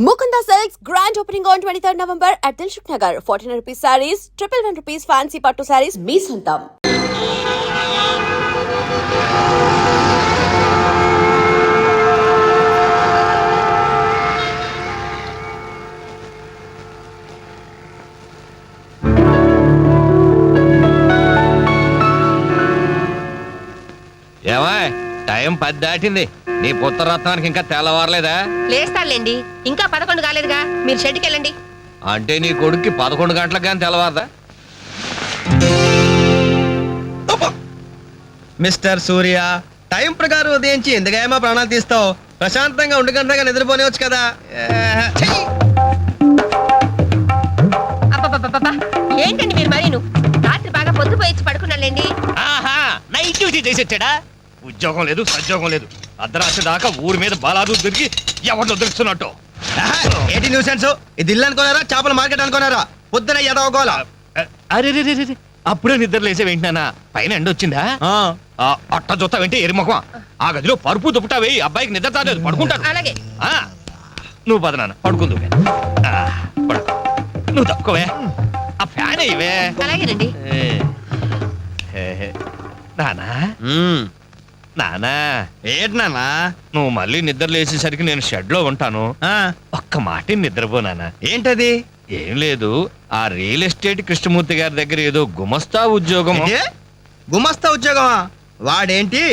Mukunda Silks grand opening on 23rd November at Dilshuk Nagar. 1400 rupees sarees, 111 rupees fancy pattu sarees, me santam. ఏమా time 10 దాటింది. నీ పుత్రరత్నానికి ఇంకా తెల్లవారలేదా? లేస్తానులేండి, ఇంకా 11 కాలేదుగా. మీరు షెడ్కి వెళ్ళండి. అంటే నీ కొడుక్కి 11 గంటలకు కానీ తెల్లవారదా? మిస్టర్ సూర్య, టైం ప్రకారం ఉదయించి ఎందుకేమో ప్రాణాలు తీస్తావు? ప్రశాంతంగా ఉండగంటగా నిద్రపోనివచ్చు కదా. అబ్బబ్బబ్బబ్బా, ఏంటండి మీరు మరీను? రాత్రి బాగా పొద్దుపోయి పడుకున్నాలేండి. ఆహా, నైట్ డ్యూటీ చేసి వచ్చాడా? ఉద్యోగం లేదు, సద్యోగం లేదు. అర్ధరాత్రి దాకా ఊరి మీద బాలాదు తిరిగి ఎవరిలో దొరుకుతున్నట్టు. ఏంటి న్యూసెన్స్? ఇది ఇల్లు అనుకున్నారా, చేపల మార్కెట్ అనుకున్నారా? పొద్దున ఎదవకోవాలా? అరే రే రే, అప్పుడే నిద్ర లేచే వెంటనా పైన ఎండ వచ్చిందా? అట్ట జొత్త వెంటే ఎరిమొఖం. ఆ గదిలో పరుపు దుప్పటా వేయి, అబ్బాయికి నిద్ర తాలేదు, పడుకుంటాడు. అలాగే. నువ్వు పద నాన్న, పడుకుందు. పడుకో, నువ్వు తక్కువే. ఆ ఫ్యాన్ అయ్యవే. అలాగేనండి. నానా నానా, ఏంటి నాన్న? నువ్వు మళ్ళీ నిద్ర లేచేసరికి నేను షెడ్ లో ఉంటాను. ఒక్క మాట నిద్రపోనానా. ఏంటది? ఏం లేదు, ఆ రియల్ ఎస్టేట్ కృష్ణమూర్తి గారి దగ్గర ఏదో గుమస్తా ఉద్యోగం. గుమస్తా ఉద్యోగమా? వాడేంటి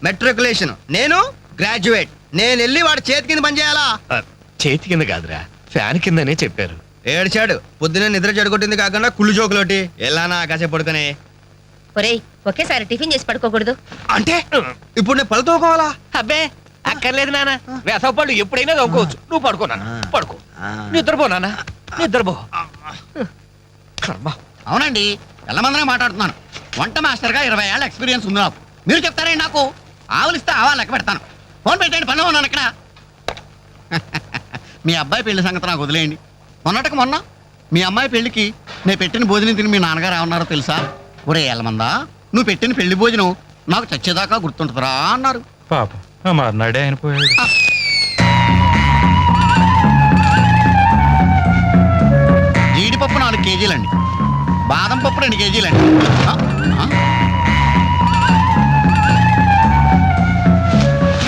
మెట్రికులేషన్, నేను గ్రాడ్యుయేట్. నేను వెళ్ళి వాడి చేతి కింద పని చేయాలా? చేతి కింద కాదురా, ఫ్యాన్ కిందనే చెప్పారు. ఏడ్చాడు. పొద్దునే నిద్ర చెడగొట్టింది కాకుండా కుళ్ళు జోకులోటి. ఎలానా కాసేపు పడుకునే. ఒరేయ్, ఒకేసారి టిఫిన్ చేసి పడుకోకూడదు. అంటే ఇప్పుడు నేను పళ్ళు తోకోవాలా? అబ్బే అక్కర్లేదు నాన్న, వేసవపళ్ళు ఎప్పుడైనా తోకోవచ్చు. నువ్వు పడుకో నాన్న, పడుకో. నిద్రపో నాన్న, నిద్రపో. అవునండి, ఎల్లమందనే మాట్లాడుతున్నాను. వంట మాస్టర్గా 20 ఏళ్ళ ఎక్స్పీరియన్స్ ఉంది నాకు. మీరు చెప్తారండి నాకు? ఆవులిస్తే ఆవాలు లెక్క పెడతాను. ఫోన్ పెట్టండి, పనిలో ఉన్నాను ఇక్కడ. మీ అబ్బాయి పెళ్లి సంగతి నాకు వదిలేయండి. మొన్నటికి మొన్న మీ అమ్మాయి పెళ్లికి నేను పెట్టిన భోజనం తిని మీ నాన్నగారు ఏమన్నారో తెలుసా? ఒరే ఎల్లమందా, నువ్వు పెట్టిన పెళ్లి భోజనం నాకు చచ్చేదాకా గుర్తుంటుందిరా అన్నారు. పాప మర్నాడే ఆయన పోయాడు. జీడిపప్పు 4 కేజీలండి, బాదం పప్పు 2 కేజీలండి.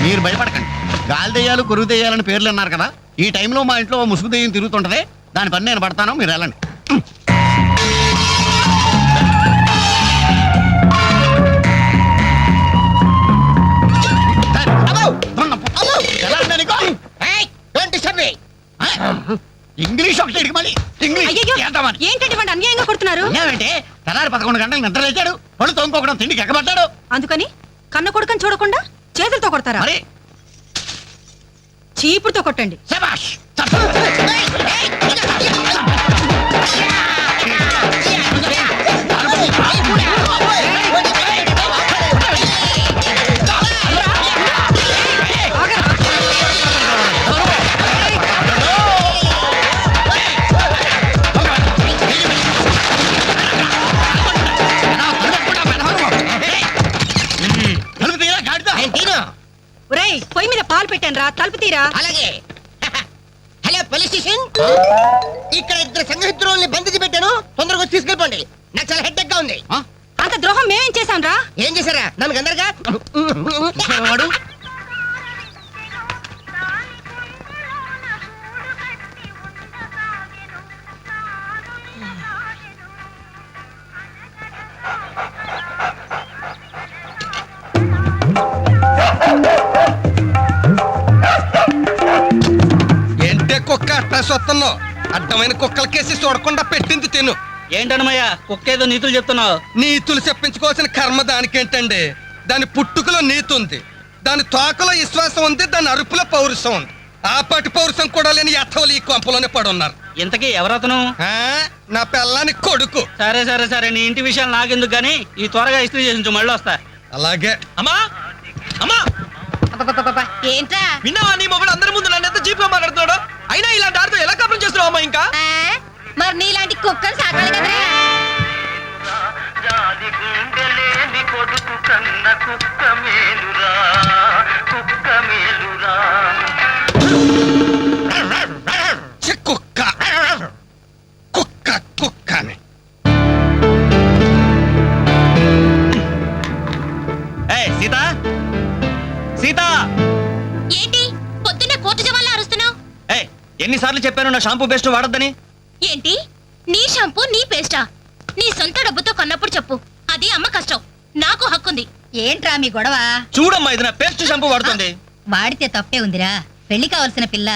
మీరు భయపడకండి. గాలి దెయ్యాలు, కొరుగు దెయ్యాలని పేర్లు అన్నారు కదా. ఈ టైంలో మా ఇంట్లో ముసుగు దెయ్యం తిరుగుతుంటది. దాని పని నేను పడతాను, మీరు వెళ్ళండి. ఇంగ్లీష్ ఒకటి మళ్ళీ ఏంటంటే వాడు అన్యాయంగా కొడుతున్నారు. ఏమంటే తెల్లారి 11 గంటలకు నిద్ర లేచాడు, పళ్ళు తోముకోకుండా తిండికి ఎక్కబడ్డాడు. అందుకని కన్న కొడుకని చూడకుండా చేతులతో కొడతారా? మరి చీపుడుతో కొట్టండి. శభాష్. ఒరేయ్, పొయ్యి మీద పాలు పెట్టాను రా, తలుపు తీరా. అలాగే. హలో పోలీస్ స్టేషన్, ఇక్కడ 2 సంఘహితుల్ని బంధించి పెట్టాను. తొందరగా వచ్చి తీసుకెళ్ళిపోండి. నాకు చాలా హెడ్డెక్ గా ఉంది. అంత ద్రోహం మేమేం చేశాం రా? ఏం చేశారా? నన్ను అందరుగా వాడు ఏంటే కుక్క అట్లా సొత్తంలో అడ్డమైన కుక్కలకేసి చూడకుండా పెట్టింది తిను. ఏంటన్నమయ్యా కుక్కేదో నీతులు చెప్తున్నావు? నీతులు చెప్పించుకోవాల్సిన కర్మ దానికేంటండి? దాని పుట్టుకలో నీతి ఉంది, దాని తోకలో విశ్వాసం ఉంది, దాని అరుపులో పౌరుషం ఉంది. ఆ పాటి పౌరుషం కూడా లేని యథవలు ఈ కొంపలోనే పడున్నారు. ఇంతకీ ఎవరతను? నా పిల్లని కొడుకు. సరే సరే సరే, నీ ఇంటి విషయాలు నాకెందుకు గానీ ఈ త్వరగా ఇస్త్రీ చేసి మళ్ళీ వస్తా. అలాగే. అమ్మా అమ్మా, ఏంట్రా? విన్నావా నీ మొబైల్ అందరి ముందు నన్ను ఎంత చీప్ గా మాట్లాడుతున్నాడు? అయినా ఇలాంటి ఆడితో ఎలా కాపురం చేస్తున్నావు అమ్మా? ఇంకా మరి నీలాంటి కుక్కలు సాకాలి కదా. మేలురా ఎన్నిసార్లు చెప్పాను నా షాంపూ బెస్ట్ వాడొద్దని? ఏంటి నీ షాంపూ నీ పేస్టా? నీ సొంత డబ్బుతో కొన్నప్పుడు చెప్పు, అది అమ్మ కష్టం, నాకు హక్కుంది. ఏంట్రా మీ గొడవ? చూడమ్మా, ఇది నా పేస్ట్ షాంపూ వాడుతుంది. వాడితే తప్పే ఉందిరా, పెళ్లి కావాల్సిన పిల్ల.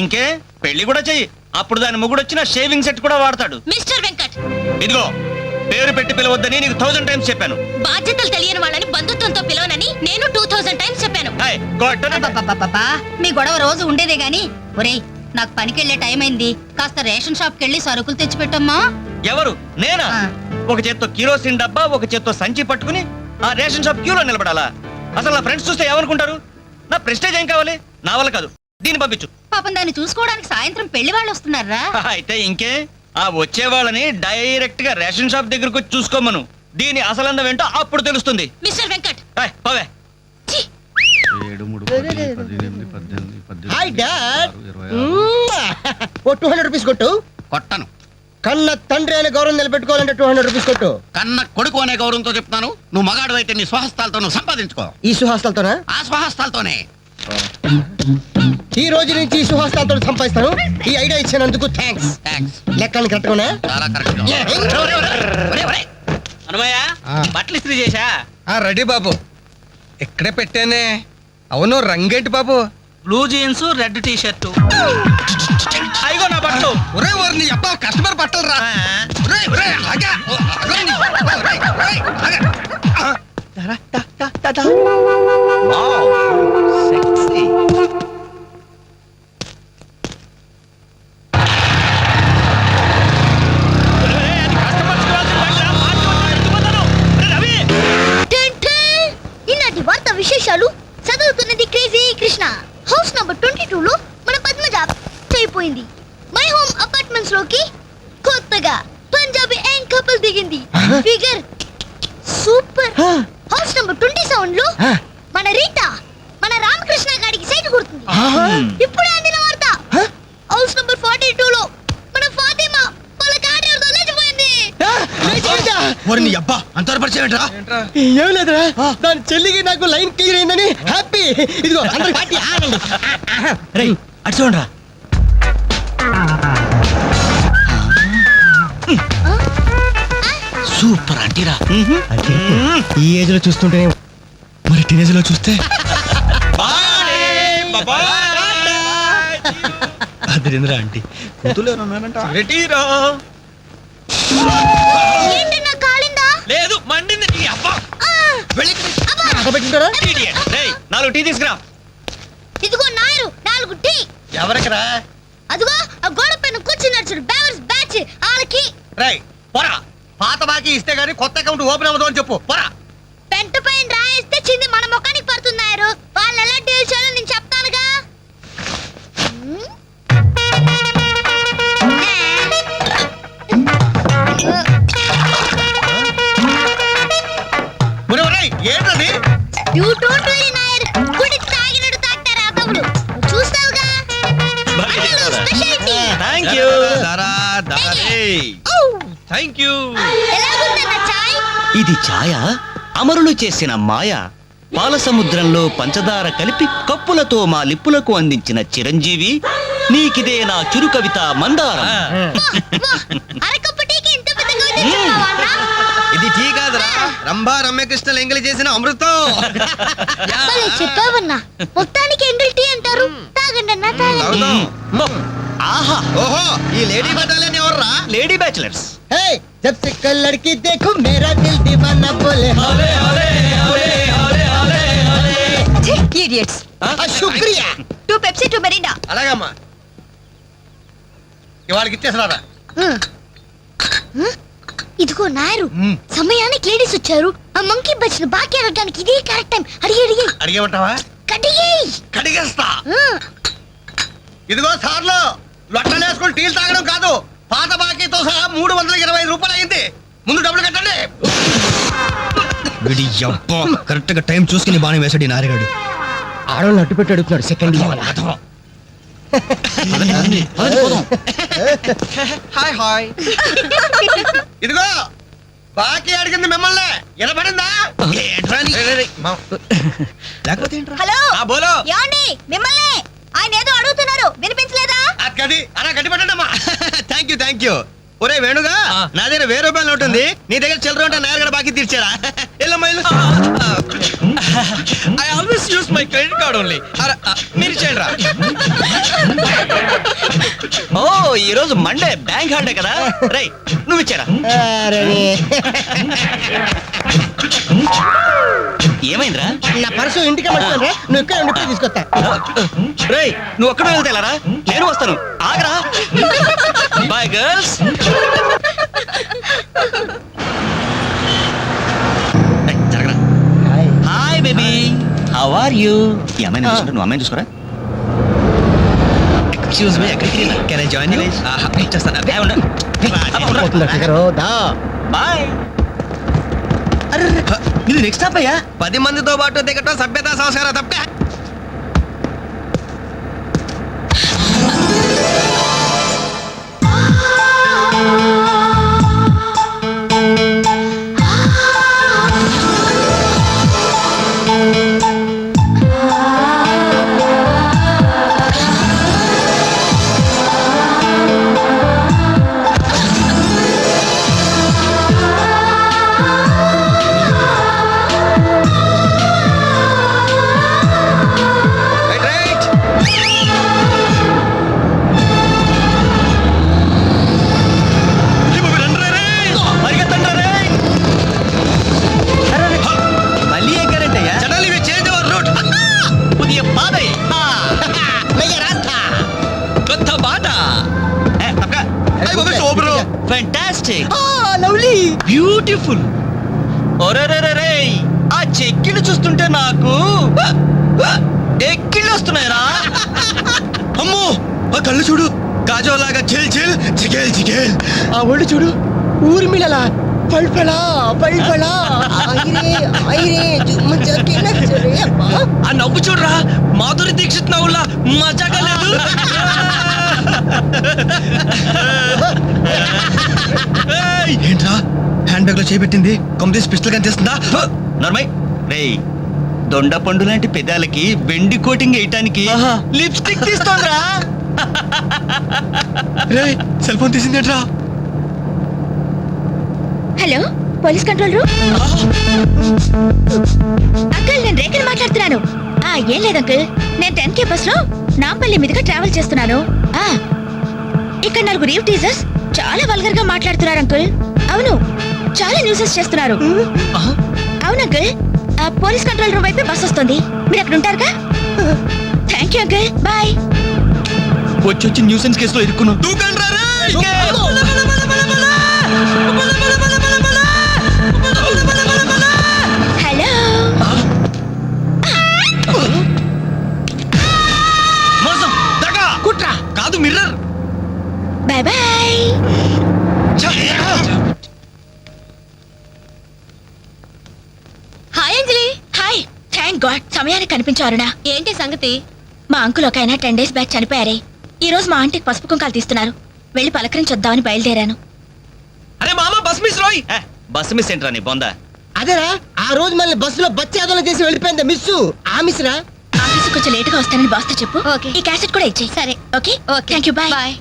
ఇంకే పెళ్లి కూడా చెయ్యి, అప్పుడు దాని మొగుడు వచ్చిన షేవింగ్ సెట్ కూడా వాడతాడు. మిస్టర్ వెంకట్, ఇదిగో పేరు పెట్టి పిలవద్దని నీకు 1000 టైమ్స్ చెప్పాను. బాధ్యతలు తెలియని వాళ్ళని బంధుత్వంతో పిలవనని నేను 2000 టైమ్స్ చెప్పాను. హాయ్, కొట్టను. అబ్బబ్బబ్బబ్బా, మీ గొడవ రోజు ఉండేదే గాని. ఒరేయ్, నాకు పనికెళ్లే టైం అయింది, కాస్త రేషన్ షాప్ కెళ్ళి సరుకులు తెచ్చిపెట్టమ్మా. ఎవరు? నేనా? ఆ. ఒక చేత్తో కిరోసిన్ డబ్బా, ఒక చేత్తో సంచి పట్టుకుని ఆ రేషన్ షాప్ క్యూలో నిలబడాలా? అసలు నా ఫ్రెండ్స్ చూస్తే ఏమనుకుంటారు? నా ప్రెస్టేజ్ ఏం కావాలి? నా వల్ల కాదు, దీన్ని పంపించు. పాపం దాన్ని చూసుకోవడానికి సాయంత్రం పెళ్లి వాళ్ళు వస్తున్నారా? అయితే ఇంకే, ఆ వచ్చే వాళ్ళని డైరెక్ట్ గా రేషన్ షాప్ దగ్గరకు వచ్చి చూసుకోమను. దీని అసలందం ఏంటో అప్పుడు తెలుస్తుంది. మిస్టర్ వెంకట్, హాయ్, పోవే. ఛీ! 7, 3, 10, 18, 18, హాయ్ 18, డాడ్ 26, ఓ 200 రూపీస్ కొట్టు. కొట్టను. కన్న తండ్రి అనే గౌరవం నిలబెట్టుకోవాలంటే 200 రూపీస్ కొట్టు. కన్న కొడుకు అనే గౌరవంతో చెప్తాను, నువ్వు మగాడు అయితే నీ స్వహస్తాలతో నువ్వు సంపాదించుకో. ఈ సుహాస్తాలతోనా? ఆ స్వహస్తాలతోనే. ఈ రోజు నుంచి ఈ సుహాస్తాలతో సంపాదిస్తాను. ఈ ఐడియా ఇచ్చినందుకు థ్యాంక్స్. థాంక్స్. లెక్కలు కరెక్ట్గానే? చాలా కరెక్ట్. అనమయ్య, బట్టలు ఇస్త్రీ చేశా? రెడీ బాబు, ఇక్కడే పెట్టానే. అవును, రంగేంటి బాబు? Blue jeans, red T shirt. అయ్యో నా బట్టలు. ఒరే ఒరే, నీ అబ్బా కస్టమర్ బట్టలు రా. ఒరే ఒరే, ఆగా. ఒరే, నీ అబ్బా, ఒరే, ఒరే, ఆగా. Wow, sexy. ఈనాటి వార్త విశేషాలు చదువుతున్నది క్రేజీ కృష్ణ. హౌస్ నంబర్ 22 లో మన పద్మజ అయిపోయింది. మై హోమ్ అపార్ట్మెంట్స్ లోకి కొత్తగా పంజాబీ యాంగ్ కపుల్ దిగింది. Figure super. హౌస్ నంబర్ 27 లో మన రీటా మన రామకృష్ణ గారికి సైట్ కొడుతుంది. ఇప్పుడు అందిన వార్త హౌస్ నంబర్ 42 లో మన ఫాతిమా వాళ్ళ కార్యాలతో లేచిపోయింది. నీ అబ్బా అంత పరిచయం ఏం లేదురా, దాని చెల్లికి నాకు లైన్ క్లియర్ అయిందని హ్యాపీ. ఇదిగో అందరికి పార్టీ ఆగండి. అటు చూడరా. సూపర్ అంటీరా. ఈ ఏజ్ లో చూస్తుంటే మరి టీనేజ్ లో చూస్తే అదిరింద్రా ఆంటీ. ఏంటి నా కాలిందా? లేదు, మండింది. నీ అబ్బా. పెట్టింటారా? Idiot. రేయ్, 4 టీ తీసుకురా. ఇదిగో నాయరు 4 టీ. ఎవరికిరా? అదిగో ఆ గోడ పైన కూర్చున్నాడు చూడు, బేవర్స్ బ్యాచ్ వాళ్ళకి. రేయ్ పోరా, పాత బాకీ ఇస్తే గానీ కొత్త అకౌంట్ ఓపెన్ అవ్వదు అని చెప్పు. పోరా. పెంట పైన రాయిస్తే చింది మన ముఖానికి పడుతున్నారు. వాళ్ళు ఎలా డీల్ చేయాలో నేను చెప్తానుగా. ఏంటది? You don't really Nair. గుడి తాగినట్టు తాగుతారు ఆ తమ్ముడు. చూస్తావుగా. అసలు స్పెషాలిటీ. Thank you. ఓ, థ్యాంక్ యూ. ఎలాగుందన్న చాయ్? ఇది ఛాయ అమరులు చేసిన మాయ. పాల సముద్రంలో పంచదార కలిపి కప్పులతో మా లిప్పులకు అందించిన చిరంజీవి, నీకిదే నా చిరు కవిత మందారం. వాహ్, అరకప్పు టీకి ఇంత పెద్ద కవిత చెప్పావా అన్నా? ఇది టీ కాదురా, రంభా రమ్యకృష్ణలు ఎంగిలి చేసిన అమృతం. భలే చెప్పావన్నా. మొత్తానికి ఎంగిల్ టీ అంటారు. తాగండి అన్నా, తాగండి. ఆహా, ఓహో, ఈ లేడీ బటాలియన్ ఎవర్రా? Lady bachelors. Hey, जब से कल लड़की देखो मेरा दिल दीवाना बोले ఇడియట్స్. శుక్రియా. 2 పెప్సీ 2 మెరీనా. అలాగమ్మా, ఇవాళకి ఇచ్చేసినారా? ఇదిగో నాయరు, సమయానికి లేడీస్ వచ్చారు. ఆ మంకీ బచ్చిన బాకీ అడగడానికి ఇదే కరెక్ట్ టైం. అడిగి అడిగి అడిగేమంటావా? కడిగేయ్. కడిగేస్తా. ఇదిగో సార్లు, లొట్టలు వేసుకుని టీలు తాగడం కాదు, పాత బాకీతో సహా 325 రూపాయలు అయింది. ముందు డబ్బులు కట్టండి. కరెక్ట్ గా టైం చూసుకుని బాగా వేసాడు నారిగాడు. ఆడవాళ్ళు అడ్డు పెట్టి అడుగుతున్నాడు. Second hi hi. ఇదిగో బాకీ అడిగింది మిమ్మల్ని, వినపడిందా? హలో, బోలో. ఏమండి? మిమ్మల్ని ఆయన ఏదో అడుగుతున్నారు, వినిపించలేదా? అక్కడ అది అలా గట్టి పెట్టండమ్మా. థ్యాంక్ యూ ఒరే వేణుగా నా దగ్గర 1000 రూపాయలు ఉంటుంది నీ దగ్గర చిల్లర ఉంటే నేరుగా బాకీ తీర్చారా ఎల్లమ్మా I always use my credit card only. మీరు చేయండి రా ఓ ఈ రోజు మండే బ్యాంక్ హాలిడే కదా రై నువ్వు ఇచ్చారా ఏమైందిరా నా పర్సు ఇంటికి పట్టుకోండి నువ్వు ఇక్కడ ఉండి తీసుకొస్తా రేయ్ నువ్వు ఒక్కడ వెళ్తేలారా నేను వస్తాను ఆగరా బాయ్ గర్ల్స్ జరగరా hi baby how are you ఈ అమ్మాయిని చూసుకుంటా నువ్వు అమ్మాయిని చూసుకోరా ఎక్స్క్యూజ్ మీ ఎక్కడికి కెన్ ఐ జాయిన్ యూ? ఇచ్చేస్తాను. బాయ్ ఇది నెక్స్ట్ స్టాప్ అయ్యా 10 మందితో పాటు దిగటం సభ్యత సంస్కారం తప్ప మళ్ళీ ఎక్కారంటయ్యా పుదియ పాదయ్య కొత్త బాట. ఫ్యాంటాస్టిక్ బ్యూటిఫుల్ ఒరేరేరే ఆ చెక్కిళ్ళు చూస్తుంటే నాకు ఎక్కిళ్ళు వస్తున్నాయిరా అమ్మో ఆ కళ్ళు చూడు కాజోలాగా చిల్ చిల్ చికేల్ చికేల్ ఆ ఒళ్ళు చూడు ఊర్మిళలా పల్పలా పల్పలా ఆ నవ్వు చూడరా మాధురి దీక్షిత్ నవ్వులా మజాగా లేదు. ఏంట్రా హ్యాండ్ బ్యాగ్ లో చేపెట్టింది కంప్లీట్ పిస్టల్ కనిపిస్తుందా నర్మయ్ రేయ్ దొండ పండు లాంటి పెదాలకి వెండి కోటింగ్ వేయటానికి లిప్స్టిక్ తీస్తోందిరా రే సెల్ ఫోన్ తీసిందేట్రా hello police control room uncle నేను రేఖని మాట్లాడుతున్నాను ఏం లేదు అంకుల్ నేను 10K బస్ లో నాంపల్లి మీదుగా ట్రావెల్ చేస్తున్నాను ఇక్కడ 4 రీవ్ టీజర్స్ చాలా వల్గర్ గా మాట్లాడుతున్నారు అంకుల్ అవును చాలా న్యూసెస్ చేస్తున్నారు అవును అంకుల్ పోలీస్ కంట్రోల్ రూమ్ వైపు బస్ వస్తుంది మీరు అక్కడ ఉంటారుగా థ్యాంక్ యూ అంకుల్ బాయ్ వచ్చి న్యూసెన్స్ కేసులో ఇరుక్కున్నావు. హలో మోసం దగా కుట్ర కాదు మిర్రర్. బాయ్ బాయ్ హాయ్ అంజలి. హాయ్ థ్యాంక్ గాడ్ సమయానికి కనిపించారునా ఏంటి సంగతి? మా అంకుల్ ఒక ఆయన 10 days బ్యాక్ చనిపోయారే ఈ రోజు మా ఆంటీకి పసుపు కుంకాలు తీస్తున్నారు వెళ్ళి పలకరించొద్దామని బయలుదేరాను అరే మామ బస్ మిస్ రోయ్. బస్సు మిస్ ఏంట్రా నీ బొందా అదేరా ఆ రోజు మళ్ళీ బస్సులో బచ్చాదోళన చేసి వెళ్ళిపోయింది మిస్సు ఆ మిస్రా ఆఫీస్ కొంచెం లేటుగా వస్తానని బాస్తో చెప్పు ఓకే. ఈ క్యాసెట్ కూడా ఇచ్చేయి సరే. Okay thank you bye bye.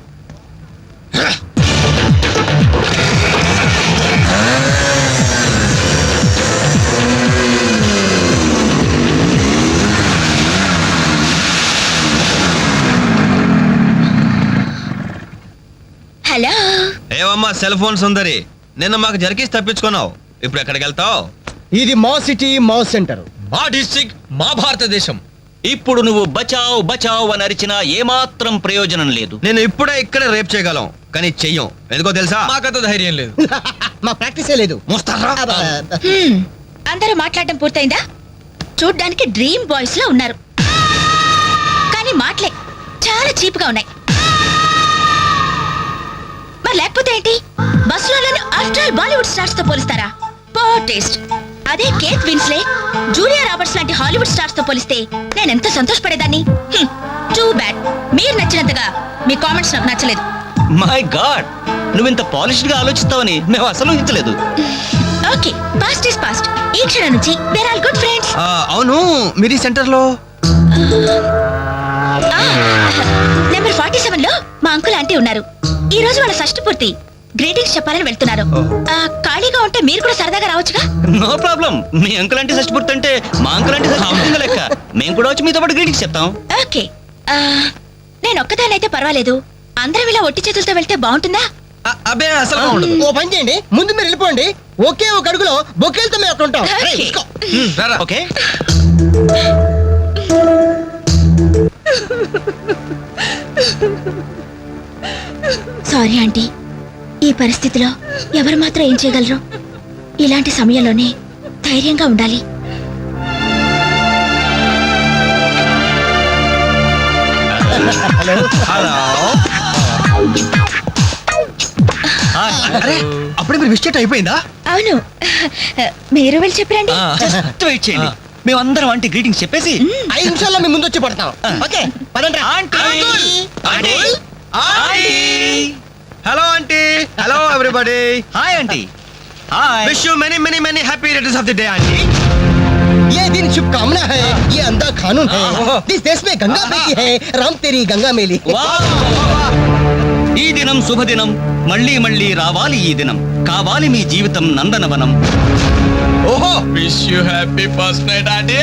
Hello ఏవమ్మా సెల్ ఫోన్ సుందరి నిన్న మాకు జరిగేసి తప్పించుకున్నావు ఇప్పుడు ఎక్కడికి వెళ్తావు ఇది మా సిటీ మా సెంటర్ మా డిస్ట్రిక్ట్ మా భారతదేశం. ఇప్పుడు నువ్వు బచావ్ బచావ్ అని అరిచినా ఏమాత్రం ప్రయోజనం లేదు నేను ఇప్పుడే ఇక్కడే రేప్ చేయగలం కానీ చెయ్యం ఎందుకో తెలుసా మాకంత ధైర్యం లేదు. మా ప్రాక్టీసే లేదు మోస్తారా అందరూ మాట్లాడడం పూర్తయిందా చూడ్డానికి డ్రీమ్ బాయ్స్ లో ఉన్నారు కానీ మాటలే చాలా చీప్ గా ఉన్నాయి మరి లేకపోతే ఏంటి బస్సులో ఆఫ్టర్ ఆల్ బాలీవుడ్ స్టార్స్ తో పోలిస్తారా పోర్ టేస్ట్ అదే కేట్ విన్స్లే జూలియా రాబర్ట్స్ లాంటి హాలీవుడ్ స్టార్స్ తో పోలిస్తే నేను ఎంత సంతోషపడేదాన్ని టూ బ్యాడ్ మీరు నచ్చినంతగా మీ కామెంట్స్ నాకు నచ్చలేదు మై గాడ్ నువ్వు ఇంత పాలిష్డ్ గా ఆలోచిస్తావని మేము అసలు ఊహించలేదు ఓకే పాస్ట్ ఇస్ పాస్ట్ ఈ క్షణం నుంచి వేర్ ఆల్ గుడ్ ఫ్రెండ్స్ అవును మీరు ఈ సెంటర్ లో నెంబర్ 47 లో మా అంకుల్ ఆంటీ ఉన్నారు. ఈ రోజు వాళ్ళ షష్ఠి పూర్తి. గ్రీటింగ్స్ చెప్పాలని వెళ్తున్నారు. ఖాళీగా ఉంటే మీరు కూడా సరదాగా రావచ్చుగా. No problem. మీ అంకుల్ అంటే షష్టి అంటే మా అంకుల్ అంటే షష్టి లెక్క. మేము కూడా వచ్చి మీతో పాటు గ్రీటింగ్స్ చెప్తాం. ఓకే. నేను ఒక్కదానైతే పర్వాలేదు. అందరం ఇలా ఒట్టి చేతులతో వెళ్తే బాగుంటుందా? అబ్బే అసలు ఓ పని చేయండి, ముందు మీరు వెళ్ళిపోండి. ఒకే ఒక అడుగులో బొక్కేలతో మేము అక్కడ ఉంటాం. ఓకే. రేయ్, తీసుకో. ఓకే. సారీ ఆంటీ, ఈ పరిస్థితిలో ఎవరు మాత్రం ఏం చేయగలరు? ఇలాంటి సమయంలోనే ధైర్యంగా ఉండాలి. అరే అప్పుడే మీరు మిస్టేక్ అయిపోయిందా? అవును, మీరు వెళ్ళి చెప్పరండి. జస్ట్ వెయిట్ చేయండి. మేమందరం ఆంటీ గ్రీటింగ్స్ చెప్పేసి 5 నిమిషాల్లో మీ ముందు వచ్చి పడతాం. ఓకే పదండి. Hello aunty. Hello everybody. Hi aunty. Hi. Wish you many many many happy returns of the day aunty. ये दिन शुभकामना है, ये अंधा कानून है. इस देश में गंगा बेटी है, राम तेरी गंगा मेली. ఈ దినం శుభదినం. మళ్ళీ మళ్ళీ రావాలి ఈ దినం. కావాలి మీ జీవితం నందనవనం. ఓహో wish you happy first night aunty.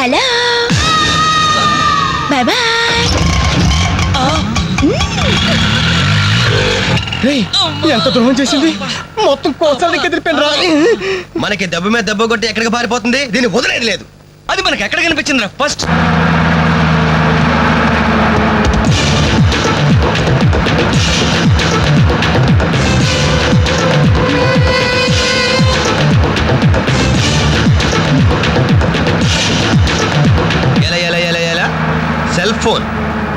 Hello, bye bye. ఎంత ద్రోహం చేసింది, మొత్తం కోసాలకి ఎదిరిపోయిన రా. మనకి దెబ్బ మీద దెబ్బ కొట్టి ఎక్కడికి పారిపోతుంది, దీన్ని వదిలేదు లేదు. అది మనకి ఎక్కడ కనిపించిందిరా ఫస్ట్? ఎలా ఎలా ఎలా ఎలా cell phone,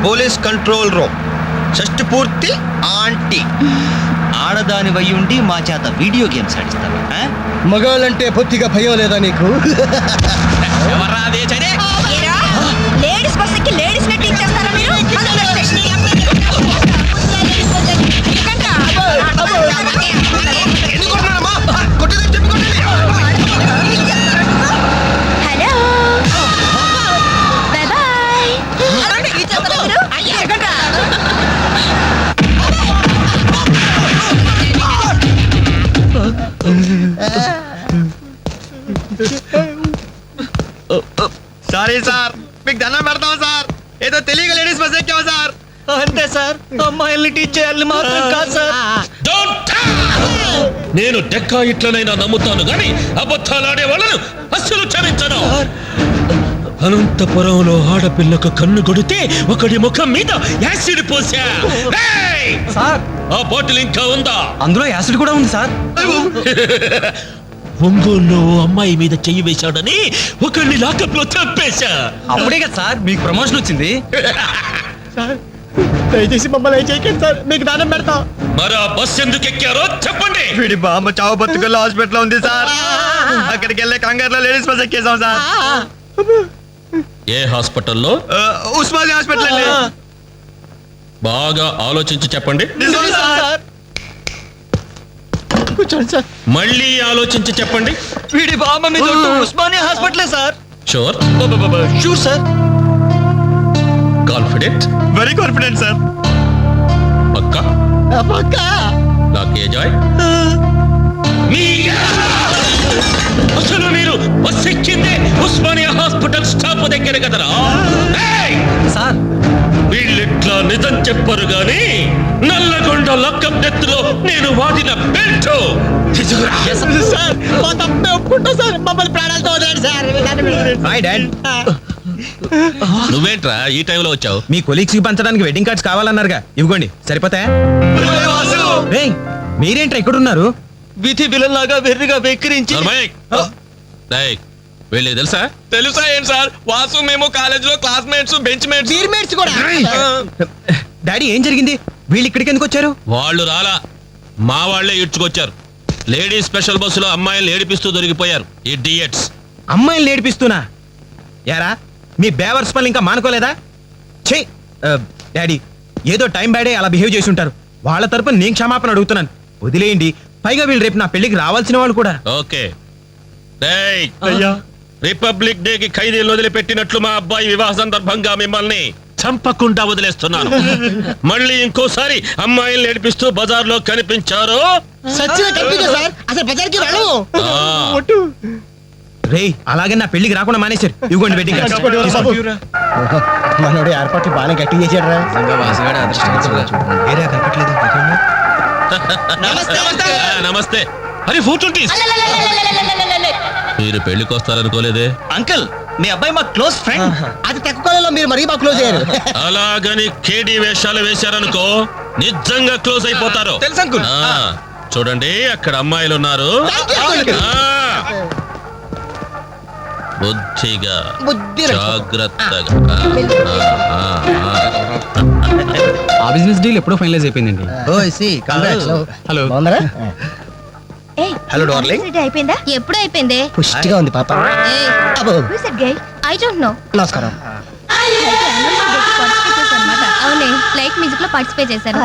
police control room, షష్టి పూర్తి ఆంటీ. ఆడదాని వయ్యుండి మా చేత వీడియో గేమ్స్ ఆడిస్తావా? మగాళ్ళంటే పొత్తిగా భయం లేదా నీకు? లేడీస్ బస్ ఎక్కి లేడీస్ నెట్ ఇచ్చేస్తారా మీరు? Hello, bye bye. Sorry sir, మీకు దండం పెడతాం సార్. ఏదో తెలియక లేడీస్ బస్ ఎక్కాం సార్. అంతే సార్. అమ్మాయిల్ని టీచ్ చేయాలని మాత్రం కాదు సార్. నేను డెక్కా ఇట్లనైనా నమ్ముతాను గాని అబద్ధాలాడే వాళ్ళను అస్సలు క్షమించను. అనంతపురంలో ఆడపిల్లకు కన్ను కొడితే ఒకడి ముఖం మీద యాసిడ్ పోసా. ఆ బాటిల్ ఇంకా ఉందా? అందులో యాసిడ్ కూడా ఉంది సార్. ఒంగోలులో అమ్మాయి మీద చెయ్యి వేశాడని ఒకడిని లాకప్లో చంపేశా. అప్పుడే కదా సార్ మీకు ప్రమోషన్ వచ్చింది. దయచేసి మమ్మల్ని ఏం చేయకండి సార్, మీకు దానం పెడతాం. మరి ఆ బస్ ఎందుకు ఎక్కారో చెప్పండి. వీడి బామ్మ చావు బతుకుల్లో హాస్పిటల్ ఉంది సార్. అక్కడికి వెళ్ళే కంగారులో లేడీస్ బస్ ఎక్కేసాం సార్. ఏ హాస్పిటల్లో? ఉస్మానియా హాస్పిటల్ అండి. బాగా ఆలోచించి చెప్పండి. నిజం సార్. కూర్చోండి సార్. మళ్ళీ ఆలోచించి చెప్పండి. వీడి బామ్మ మీద ఉస్మానియా హాస్పిటలే sir. Sure? Sure sir. Confident? Very confident sir. పక్కా? నాకే జాయ్. అసలు మీరు బస్ ఎక్కిందే ఉస్మానియా హాస్పిటల్ స్టాప్ దగ్గర కదరా సార్? వీళ్ళిట్లా నిజం చెప్పరు గాని నల్లగొండ లక్కం నెత్తులో నేను వాడిన బెల్ట్ సార్ మా తప్పే ఒప్పుకుంటా సార్, మమ్మల్ని ప్రాణాలతో వదిలేండి సార్. Hi dad. నువ్వేంట్రా ఈ టైంలో వచ్చావు? మీ కొలీగ్స్ కి పంచడానికి వెడ్డింగ్ కార్డ్స్ కావాలన్నారుగా, ఇవ్వండి సరిపోతాయా? రేయ్, మీరేంట్రా ఇక్కడ ఉన్నారు? విధి బిలల్లాగా వెర్రిగా వెక్కిరించి వీళ్ళకి తెలుసా? తెలుసా ఏంటి సార్, వాసు మేము కాలేజ్ లో క్లాస్మేట్స్, బెంచ్ మేట్స్. బీర్మేట్స్ కూడా. డాడీ ఏం జరిగింది? వీళ్ళు ఇక్కడికి ఎందుకు వచ్చారు? వాళ్ళు రాలా, మా వాళ్లే ఇడ్చుకొచ్చారు. లేడీస్ స్పెషల్ బస్సులో అమ్మాయిలు ఏడిపిస్తూ దొరికిపోయారు ఇడియట్స్. అమ్మాయిలు నేర్పిస్తున్నా యారా మీ బేవర్స్ పనులు ఇంకా మానుకోలేదా? ఛీ డాడీ ఏదో టైం బ్యాడే అలా బిహేవ్ చేసి ఉంటారు. వాళ్ళ తరపున నేను క్షమాపణ అడుగుతున్నాను, వదిలేయండి. పైగా వీళ్ళు రేపు నా పెళ్లికి రావాల్సిన వాళ్ళు కూడా. ఓకే రిపబ్లిక్ డే కి ఖైదీలు వదిలిపెట్టినట్లు మా అబ్బాయి వివాహ సందర్భంగా మిమ్మల్ని చంపకుండా వదిలేస్తున్నాను. మళ్ళీ ఇంకోసారి అమ్మాయిలు నేర్పిస్తూ బజార్లో కనిపించారు రే అలాగే నా పెళ్లికి రాకుండా మానేశారు. ఇవ్వండి వెడ్డింగ్ మనోడు ఏర్పాట్లు బాగా గట్టి చేసాడు రా. నమస్తే. అరే 420. మీరు పెళ్లికి వస్తారనుకోలేదే. అంకుల్ మీ అబ్బాయి మా క్లోజ్ ఫ్రెండ్. అది తక్కువ కాలంలో మీరు మరీ బాగా క్లోజ్ అయ్యారు. అలాగని కేడీ వేషాలు వేశారనుకో నిజంగా క్లోజ్ అయిపోతారు. తెలుసు అంకుల్. చూడండి అక్కడ అమ్మాయిలు ఉన్నారు. బుద్ధిగా జాగ్రత్తగా. ఆ బిజినెస్ డీల్ ఎప్పుడో ఫైనలైజ్ అయిపోయిందండి. Hello hello darling. అయిపోయిందా? ఎప్పుడు అయిపోయింది? పుష్టిగా ఉంది పాప. I don't know. నమస్కారం. అవునే లైక్ మ్యూజిక్ లో పార్టిసిపేట్ చేశారు.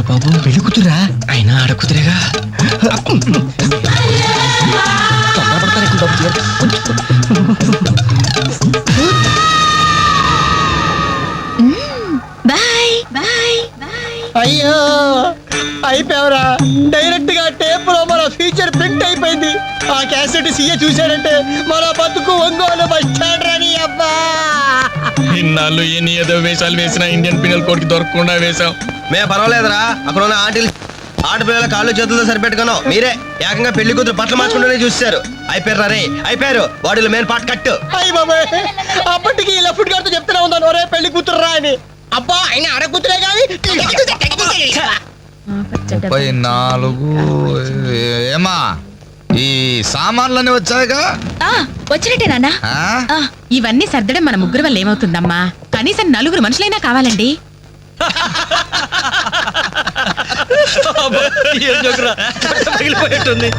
బాబు పెళ్లి కూతురా అయినా ఆడకూతురేగా. అయ్యో అయిపోయావరా. డైరెక్ట్ గా టేప్ లో మన ఫ్యూచర్ ప్రింట్ అయిపోయింది. ఆ క్యాసెట్ సీఏ చూశాడంటే మన బతుకు ఒంగోలు బస్ స్టాండ్ రాని. అబ్బా ఇన్నాళ్ళు ఎన్ని ఏదో వేషాలు వేసినా ఇండియన్ పీనల్ కోడ్ కి దొరకకుండా వేశాం. మేము పర్వాలేదురా, అక్కడ ఉన్న ఆడపిల్లల కాళ్ళు చేతులతో సరిపెట్టుకున్నాం. మీరే ఏకంగా పెళ్లి కూతురు బట్టలు మార్చుకుంటూనే చూశారు. అయిపోయారు రే అయిపోయారు. వాడిలో మెయిన్ పార్ట్ కట్టు. అయ్యి బాబాయ్ అప్పటికి ఇలా ఫుడ్ గారితో చెప్తూనే ఉన్నాను ఒరే పెళ్లి కూతురు రా అని. అబ్బా ఆయన ఆడకూతురే కానీ 34. ఏమా ఈ సామాన్లన్నీ వచ్చాయిగా? వచ్చినట్టే నాన్న. ఇవన్నీ సర్దడం మన ముగ్గురు వల్ల ఏమవుతుందమ్మా? కనీసం 4 మనుషులైనా కావాలండి. పగిలిపోయేట్టుంది.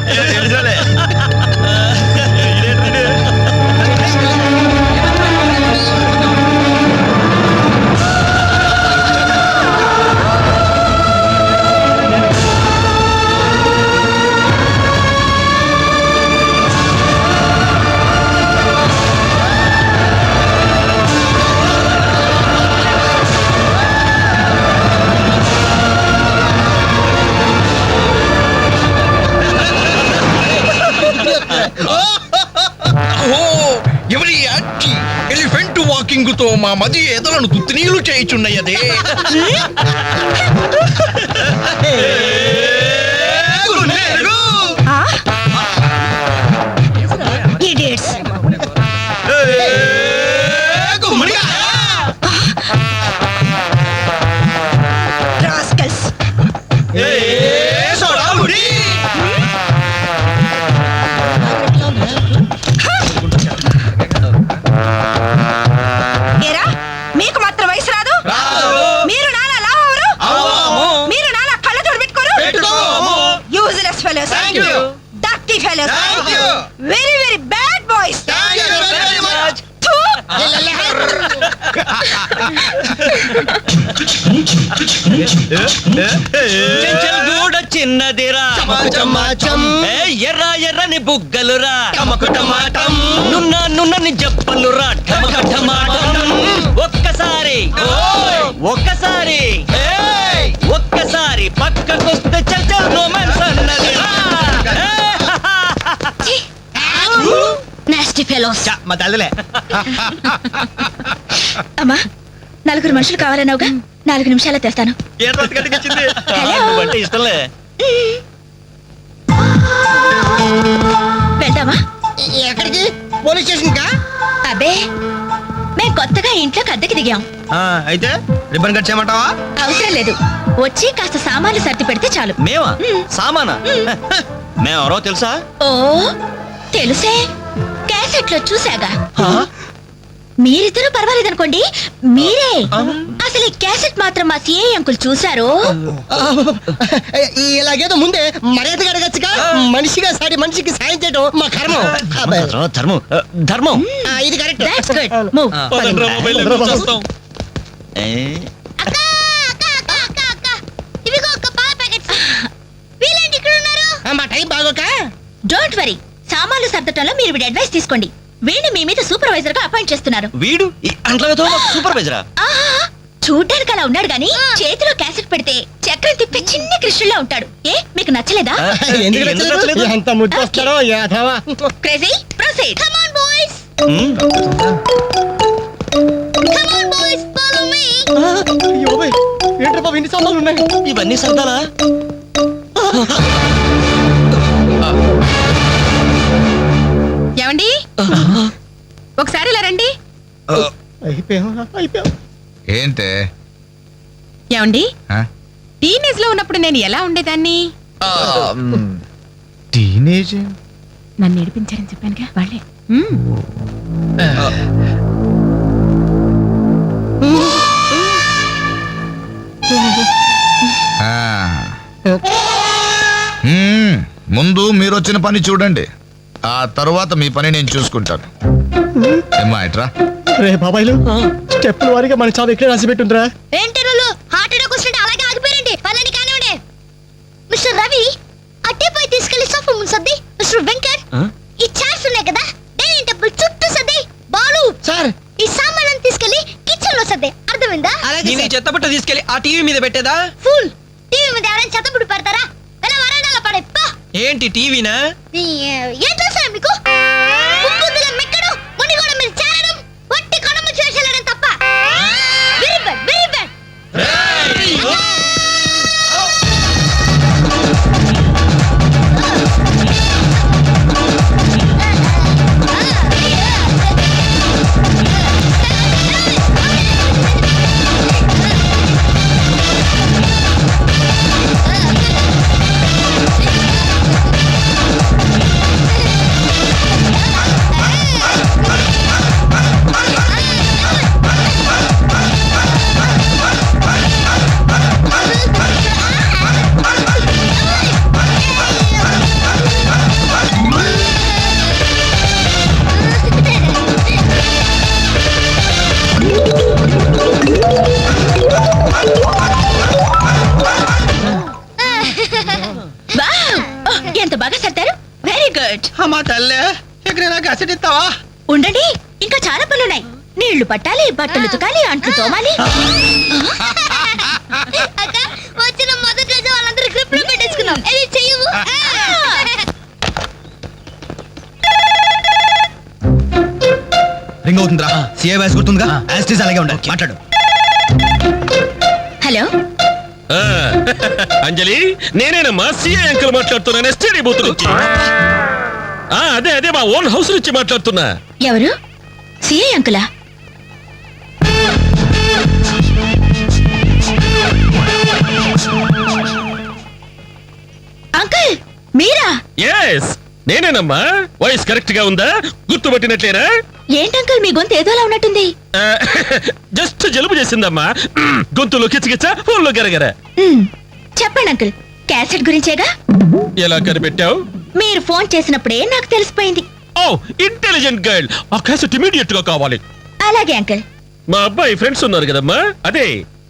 ఎవరి ఎలిఫెంట్ వాకింగ్ తో మా మది ఎదలను తుత్తినీలు చేయుచున్నయదే. మీకు మాత్రం వయసు రాదు? మీరు నాలా లావరు? మీరు నాలా కళ్ళజోడు పెట్టుకోరు? Useless fellows, dirty fellows, very very bad boys. గూడ చిన్నదిరా, ఎర్ర ఎర్రని బుగ్గలురా, నున్న నున్నని జబ్బలురా, టమాటం ఒక్కసారి ఒక్కసారి ఒక్కసారి పక్కకొస్తే చల్ చల్ రొమాన్స్ అన్నది నాస్టీ ఫెలోస్. మా తల్లిలే. అమ్మా, 4 మనుషులు కావాలన్నావుగా, 4 నిమిషాల్లో తెస్తాను. అంటే ఇష్టంలే. వెళ్దామా? ఎక్కడికి? పోలీస్ స్టేషన్ కా? అబ్బే, మేం కొత్తగా ఇంట్లోకి అద్దెకి దిగాం. అయితే రిబ్బన్ కట్ చేయమంటావా? అవసరం లేదు, వచ్చి కాస్త సామాన్లు సర్ది పెడితే చాలు. మేమా? సామానా? మేమెవరో తెలుసా? ఓ తెలుసే, క్యాసెట్లో చూసాగా. మీరిద్దరూ పర్వాలేదనుకోండి, మీరే అసలు ఈ క్యాసెట్ మాత్రం మా సిఐ అంకుల్ చూశారు. ఇలాగేదో ముందే మర్యాదగా అడగచ్చుగా. మనిషిగా సాటి మనిషికి సాయం చేయడం మా కర్మం. ధర్మం ధర్మం. ఇది కరెక్ట్. That's good. Move. అక్క అక్క అక్క అక్క అక్క ఇవిగో ఒక పాల ప్యాకెట్స్. వీళ్ళేంటి ఇక్కడ ఉన్నారు? మా టైం బాగోక. డోంట్ వరీ, సామాన్లు సర్దటంలో మీరు వీడి అడ్వైస్ తీసుకోండి. వీడిని మీ మీద సూపర్వైజర్ గా అపాయింట్ చేస్తున్నారు. వీడు ఈ అంట్లతో సూపర్వైజరా? చూడ్డానికి అలా ఉన్నాడు గాని చేతిలో క్యాసెట్ పెడితే చక్రం తిప్పే చిన్న కృష్ణులా ఉంటాడు. ఏ మీకు నచ్చలేదా? ఎందుకు నచ్చలేదు? ఎంత ముద్దు వస్తారో యాదవా. Crazy proceed. Come on boys. Come on boys, follow me. ఏంట్రా బాబు ఇన్ని సామాన్లు ఉన్నాయి? ఇవన్నీ సర్దాలా? ఏమండి, ఒకసారి ఇలా రండి. అయిపోయాం. ఏంటే ఏమండి, ఆ? టీనేజ్ లో ఉన్నప్పుడు నేను ఎలా ఉండేదాన్ని? టీనేజ్ నన్ను ఏడిపించారని చెప్పానుగా వాళ్ళే. ముందు మీరు వచ్చిన పని చూడండి, ఆ తరువాత మీ పని నేను చూసుకుంటాను. ఏమ్మా ఇట్రా. రే బాబాయ్లు, స్టెప్పుల వారిగా మన చావు ఎక్కడ రాసి పెట్టుందిరా. ఏంటి రోలు హార్ట్ అటాక్ వస్తుంటే అలాగే ఆగిపోయారండి. వాళ్ళని కానివ్వండి. మిస్టర్ రవి, అట్టే పోయి తీసుకెళ్లి సోఫా ముందు సర్ది. మిస్టర్ వెంకట్, ఈ చైర్స్ ఉన్నాయి కదా, డైనింగ్ టేబుల్ చుట్టూ సర్ది. బాలు సార్, ఈ సామాన్లను తీసుకెళ్లి కిచెన్ లో సర్ది. అర్థమైందా? చెత్తబుట్ట తీసుకెళ్లి ఆ టీవీ మీద పెట్టేదా? ఫుల్ టీవీ మీద ఎవరైనా చెత్తబుడ్డి పెడతారా? వెళ్ళ వరండాలో పడే. ఏంటి టీవీనా? ఏం చేస్తారు మీకు? ఉప్పుద్దుగా మెక్కడం, మునిగోడ మీద చేరడం, వట్టి కొనము చేసేయడం తప్ప. Very bad, very bad. ఎంత బాగా సర్దారు. Very good. మా తల్లే, ఎక్కడైనా కసెట్ ఇస్తావా? ఉండండి, ఇంకా చాలా పనులున్నాయి. నీళ్లు పట్టాలి, బట్టలు ఉతకాలి, అంట్లు తోమాలి. అక్క, వచ్చిన మొదటి రోజు వాళ్ళందరూ గ్రిప్ లో పెట్టేసుకున్నాం. ఇది చెయ్యవు. రింగ్ అవుతుందిరా. CA voice గుర్తుందిగా? యాస్టీస్ అలాగే ఉండాలి. మాట్లాడు. హలో, అంజలి, నేనేనమ్మా సిఐ అంకుల్ మాట్లాడుతున్నాను, ఎస్టీడీ బూత్ నుంచి. అదే అదే మా ఓన్ హౌస్ నుంచి మాట్లాడుతున్నా. ఎవరు? సిఐ అంకులా? అంకుల్ మీరా? ఎస్, నేనేనమ్మా. వాయిస్ కరెక్ట్ గా ఉందా? గుర్తుపట్టినట్లేనా? ఏంటంకుల్ మీ గొంతు ఏదోలా ఉన్నట్టుంది. జస్ట్ జలుబు చేసిందమ్మా. గొంతులో కిచకిచ, ఫోన్లో గరగర. చెప్పండి అంకుల్, క్యాసెట్ గురించేగా? ఎలా కనిపెట్టావు? మీరు ఫోన్ చేసినప్పుడే నాకు తెలిసిపోయింది. ఓ, ఇంటెలిజెంట్ గర్ల్. ఆ క్యాసెట్ ఇమీడియట్ గా కావాలి. అలాగే అంకుల్. మా అబ్బాయి ఫ్రెండ్స్ ఉన్నారు కదమ్మా, అదే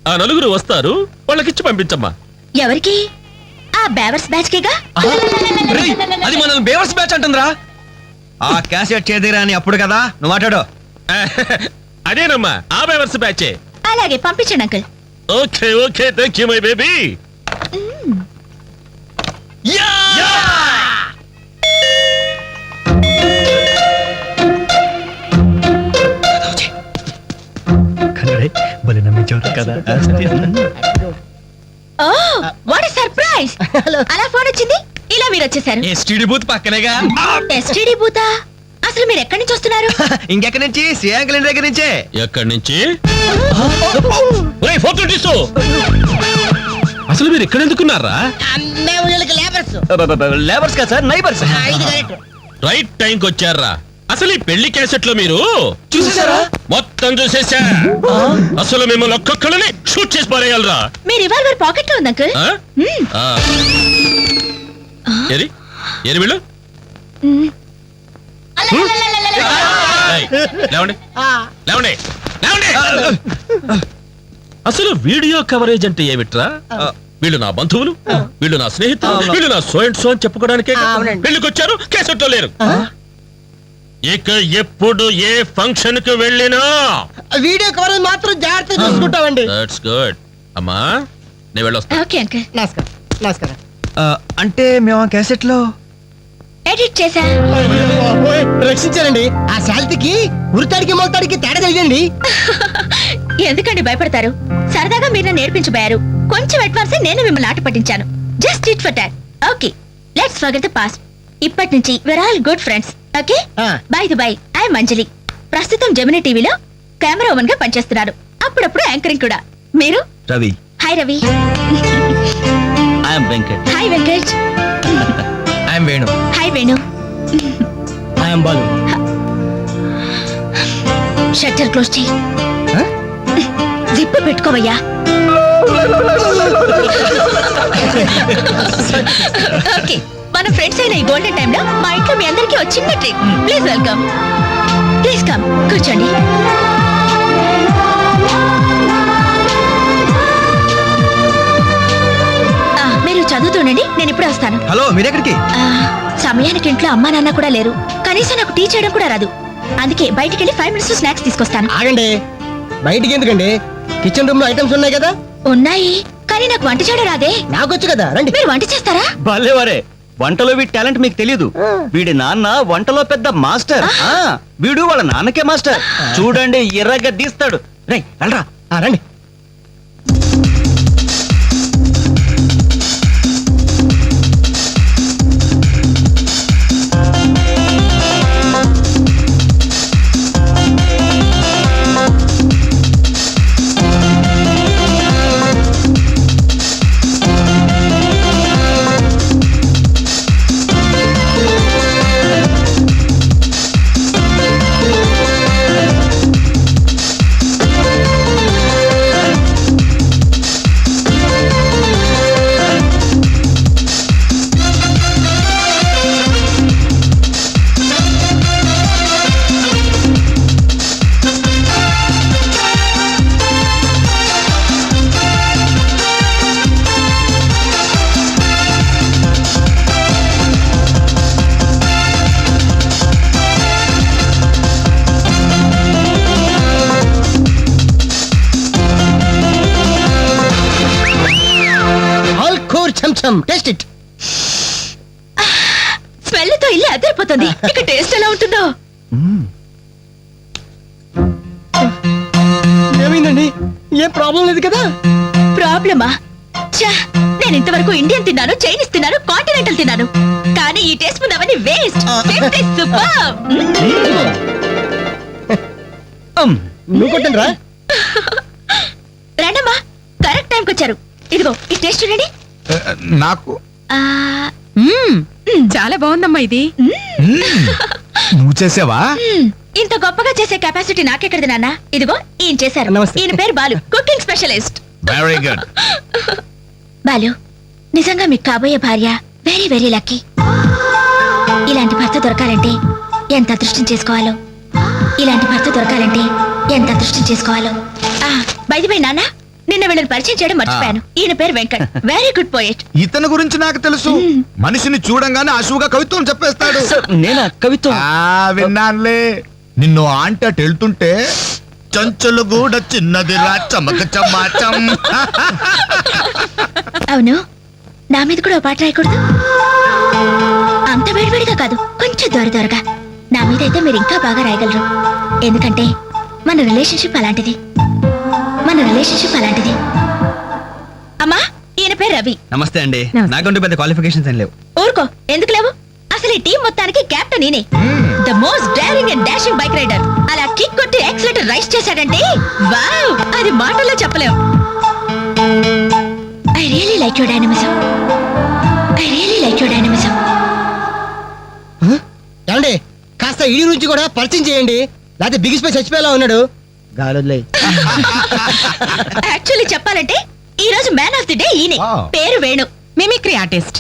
ఆ నలుగురు వస్తారు, వాళ్ళకిచ్చి పంపించమ్మా. ఎవరికి? ఆ బేవర్స్ బ్యాచ్ కేగా? అది మనల్ని బేవర్స్ బ్యాచ్ అంటుందిరా. ఆ క్యాసెట్ చేదిరా అని అప్పుడు కదా నువ్వు మాట్లాడు. అదేనమ్మా ఆ బేవర్స్ బ్యాచే. అలాగే పంపించండి uncle. Okay okay thank you my baby. Oh what surprise. అలా ఫోన్ వచ్చింది, ఇలా మీరు వచ్చేసారు. ఎస్టీడీ బూత్ పక్కనేగా. ఎస్టీడీ బూతా? అసలు మీరు ఎక్కడి నుంచి వస్తున్నారు? ఇంకెక్కడి నుంచి? శ్రీయాంకుల దగ్గర నుంచే. ఎక్కడి నుంచి? ఒరేయ్, ఫోటో తీసు. అసలు మీరు ఎక్కడ ఎందుకున్నారా? మేము వీళ్ళకి లేబర్స్. లేబర్స్ కదా సార్, నైబర్స్. రైట్ టైంకి వచ్చారా? అసలు ఈ పెళ్లి క్యాసెట్ లో మీరు చూసేసారా? మొత్తం చూసేసా. అసలు మిమ్మల్ని ఒక్కొక్కళ్ళని షూట్ చేసి పారేయాలరా. మీ రివాల్వర్ పాకెట్ లో ఉంది అంకుల్. ఆ? ఆ. ఏరి ఏరి వీళ్ళు. ఏయ్, లేవండి లేవండి లేవండి. అసలు వీడియో కవరేజ్ అంటే ఏమిట్రా? వీళ్ళు నా బంధువులు, వీళ్ళు నా స్నేహితులు, వీళ్ళు నా సో అండ్ సో అని చెప్పుకోవడానికే పెళ్లికి వచ్చారు, కేసెట్లో లేరు. ఇక ఎప్పుడు ఏ ఫంక్షన్ కి వెళ్ళినా వీడియో కవరేజ్ మాత్రం జాగ్రత్త చూసుకుంటామండి. That's good. అమ్మా నేను వెళ్ళొస్తా. Okay uncle. నమస్కారం. నమస్కారం. అంటే మేము ఆ క్యాసెట్ లో ఎడిట్ చేశా. రక్షించారండి. ఆ శాలిటీకి ఉరితాడికి మొలతాడికి తేడా తెలియండి. ఎందుకండి భయపడతారు? సరదాగా మీరు నన్ను నేర్పించబోయారు. కొంచెం అడ్వాన్స్ నేను మిమ్మల్ని ఆట పట్టించాను. Just it for talk. Okay let's forget the past. ఇప్పటి నుంచి we're all good friends. Okay by the by I Manjali. ప్రస్తుతం జెమినీ టీవీలో కెమెరా ఉమెన్ గా పనిచేస్తున్నారు. అప్పుడప్పుడు యాంకరింగ్ కూడా. మీరు? Ravi. Hi Ravi. I'm Venkat. Hi Venkat. I'm Venu. Hi Venu. I'm Balu. Shutter close చేయి. జిప్ పెట్టుకోవయ్యా. ఓకే మన ఫ్రెండ్స్ అయిన ఈ గోల్డెన్ టైంలో మా ఇంట్లో మీ అందరికీ ఒక చిన్న treat. Please welcome. Please come కూర్చోండి. మీరు చదువుతుండండి, నేను ఇప్పుడే వస్తాను. హలో మీరెక్కడికి? సమయానికి ఇంట్లో అమ్మా నాన్న కూడా లేరు. కనీసం నాకు టీ చేయడం కూడా రాదు. అందుకే బయటికి వెళ్ళి 5 minutes స్నాక్స్ తీసుకొస్తాను. ఆగండి, బయటికి ఎందుకండి? కిచెన్ రూమ్ లో ఐటమ్స్ ఉన్నాయి కదా. ఉన్నాయి కానీ నాకు వంట చేయడం రాదే. నాకొచ్చు కదా, రండి. మీరు వంట చేస్తారా? భలేవరే, వంటలో వీడి టాలెంట్ మీకు తెలీదు. వీడి నాన్న వంటలో పెద్ద మాస్టర్. వీడు వాళ్ళ నాన్నకే మాస్టర్. చూడండి ఎర్రగా తీస్తాడు. రే వెళ్ళరా. రండి. Taste it. స్మెల్ తో ఇల్లు అదిరిపోతుంది. ఇక టేస్ట్ ఎలా ఉంటుందో. ఏమైందండి? ఏం ప్రాబ్లం లేదు కదా? ప్రాబ్లమా? నేను ఇంతవరకు ఇండియన్ తిన్నాను, చైనీస్ తిన్నాను, కాంటినెంటల్ తిన్నాను. కానీ ఈ టేస్ట్ ముందు అవన్నీ వేస్ట్. సూపర్. నువ్వు కొట్టండి రా. రండమ్మా, కరెక్ట్ టైంకి వచ్చారు. ఇదిగో ఈ టేస్ట్ చూడండి. నాకు చాలా బాగుందమ్మా ఇది. నువ్వు చేసావా? ఇంత గొప్పగా చేసే కెపాసిటీ నాకెక్కడిది నాన్న. ఇదిగో ఈయన చేశారు. నమస్తే. ఈయన పేరు Balu, cooking specialist. Very good. Balu, నిజంగా మీకు కాబోయే భార్య వెరీ వెరీ లక్కీ. ఇలాంటి భర్త దొరకాలంటే ఎంత అదృష్టం చేసుకోవాలో. ఇలాంటి భర్త దొరకాలంటే ఎంత అదృష్టం చేసుకోవాలో. బై ది బై నాన్న, నిన్న వీళ్ళని పరిచయం చేయడం మర్చిపోయాను. ఈయన పేరు వెంకట్, వెరీ గుడ్ పోయెట్. ఇతని గురించి నాకు తెలుసు. మనిషిని చూడంగానే అశువుగా కవిత్వం చెప్పేస్తాడు. నేనా కవిత్వం? విన్నానులే. నిన్ను ఆంటీ అటు వెళ్తుంటే చంచులు కూడా చిన్నది రా చమక చమాచం. అవును, నా మీద కూడా ఓ పాట రాయకూడదు? అంత వేడివేడిగా కాదు, కొంచెం దొరగా. నా మీద అయితే మీరు ఇంకా బాగా రాయగలరు. ఎందుకంటే మన రిలేషన్షిప్ అలాంటిది. అమ్మా, ఈయన పేరు రవి. నమస్తే అండి. నమస్తే. నాకంటూ పెద్ద క్వాలిఫికేషన్స్ ఏం లేవు. ఊరుకో, ఎందుకు లేవు? అసలు ఈ టీం మొత్తానికి కెప్టెన్ నేనే. The most daring and dashing bike rider. అలా కిక్ కొట్టి యాక్సిలేటర్ రైస్ చేశాడంటే వావ్, అది మాటల్లో చెప్పలేం. I really like your dynamism. ఏమండి, కాస్త ఇడి నుంచి కూడా పరిచయం చేయండి, లేకపోతే బిగిసిపోయి చచ్చిపోయేలా ఉన్నాడు. గాలి యాక్చువల్లీ చెప్పాలంటే ఈ రోజు మ్యాన్ ఆఫ్ ది డే ఈయనే. పేరు వేణు, మిమిక్రీ ఆర్టిస్ట్.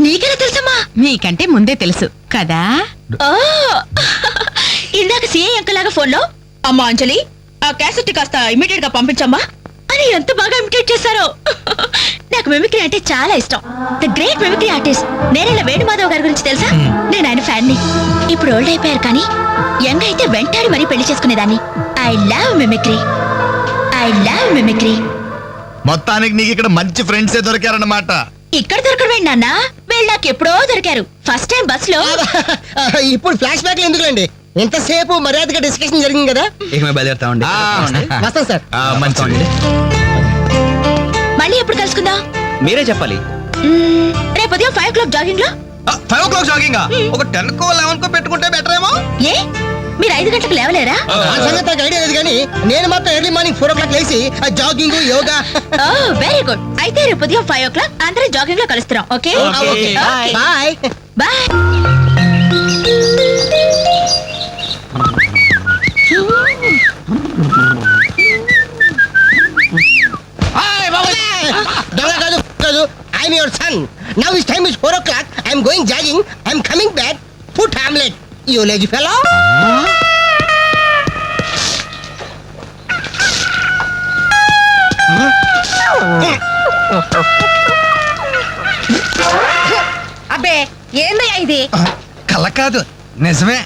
నీకెలా తెలుసమ్మా? మీకంటే ముందే తెలుసు కదా. ఓ, ఇందాక సిఐ అంకలాగా ఫోన్ లో అమ్మా అంజలి, ఆ క్యాసెట్ కాస్త ఇమీడియట్ గా పంపించమ్మా అని ఎంత బాగా ఇమిటేట్ చేశారో. నాకు మిమిక్రీ అంటే చాలా ఇష్టం. The great mimicry artist Nerella Venumadhav గారి గురించి తెలుసా? నేను ఆయన ఫ్యాన్ ని. ఇప్పుడు ఓల్డ్ అయిపోయారు కానీ యంగ్ అయితే వెంటాడి మరీ పెళ్లి చేసుకునేదాన్ని. I love mimicry. మొత్తానికి నీకు ఇక్కడ మంచి ఫ్రెండ్సే దొరికారన్నమాట. ఇక్కడ దొరకడం నాన్న, వీళ్ళు నాకు ఎప్పుడో దొరికారు. ఫస్ట్ టైం బస్ లో. ఇప్పుడు ఫ్లాష్ బ్యాక్ ఎందుకులేండి, ఎంతసేపు మర్యాదగా డిస్కషన్ జరిగింది కదా. ఇక మేము బయలుదేరుతామండి. వస్తాం సార్. మంచి మళ్ళీ ఎప్పుడు కలుసుకుందాం? మీరే చెప్పాలి. రేపు ఉదయం 5 o'clock జాగింగ్ లో. 5 o'clock జాగింగ్ ఒక 10 కో 11 కో పెట్టుకుంటే బెటర్ ఏమో. ఏ, మీరు 5 గంటలకు లేవలేరా? ఆ సంగతి నాకు ఐడియా లేదు కానీ నేను మాత్రం ఎర్లీ మార్నింగ్ 4 o'clock లేచి jogging yoga. Oh very good. అయితే రేపు ఉదయం 5 o'clock అందరం జాగింగ్ లో కలుస్తున్నాం. Okay bye. బాయ్. కాదు, I'm your son. Now is time is 4 o'clock. I'm going jogging. I'm coming back. Put omelette, you lazy fellow. అబ్బే, ఏందయ్యా ఇది? కల కాదు, నిజమే.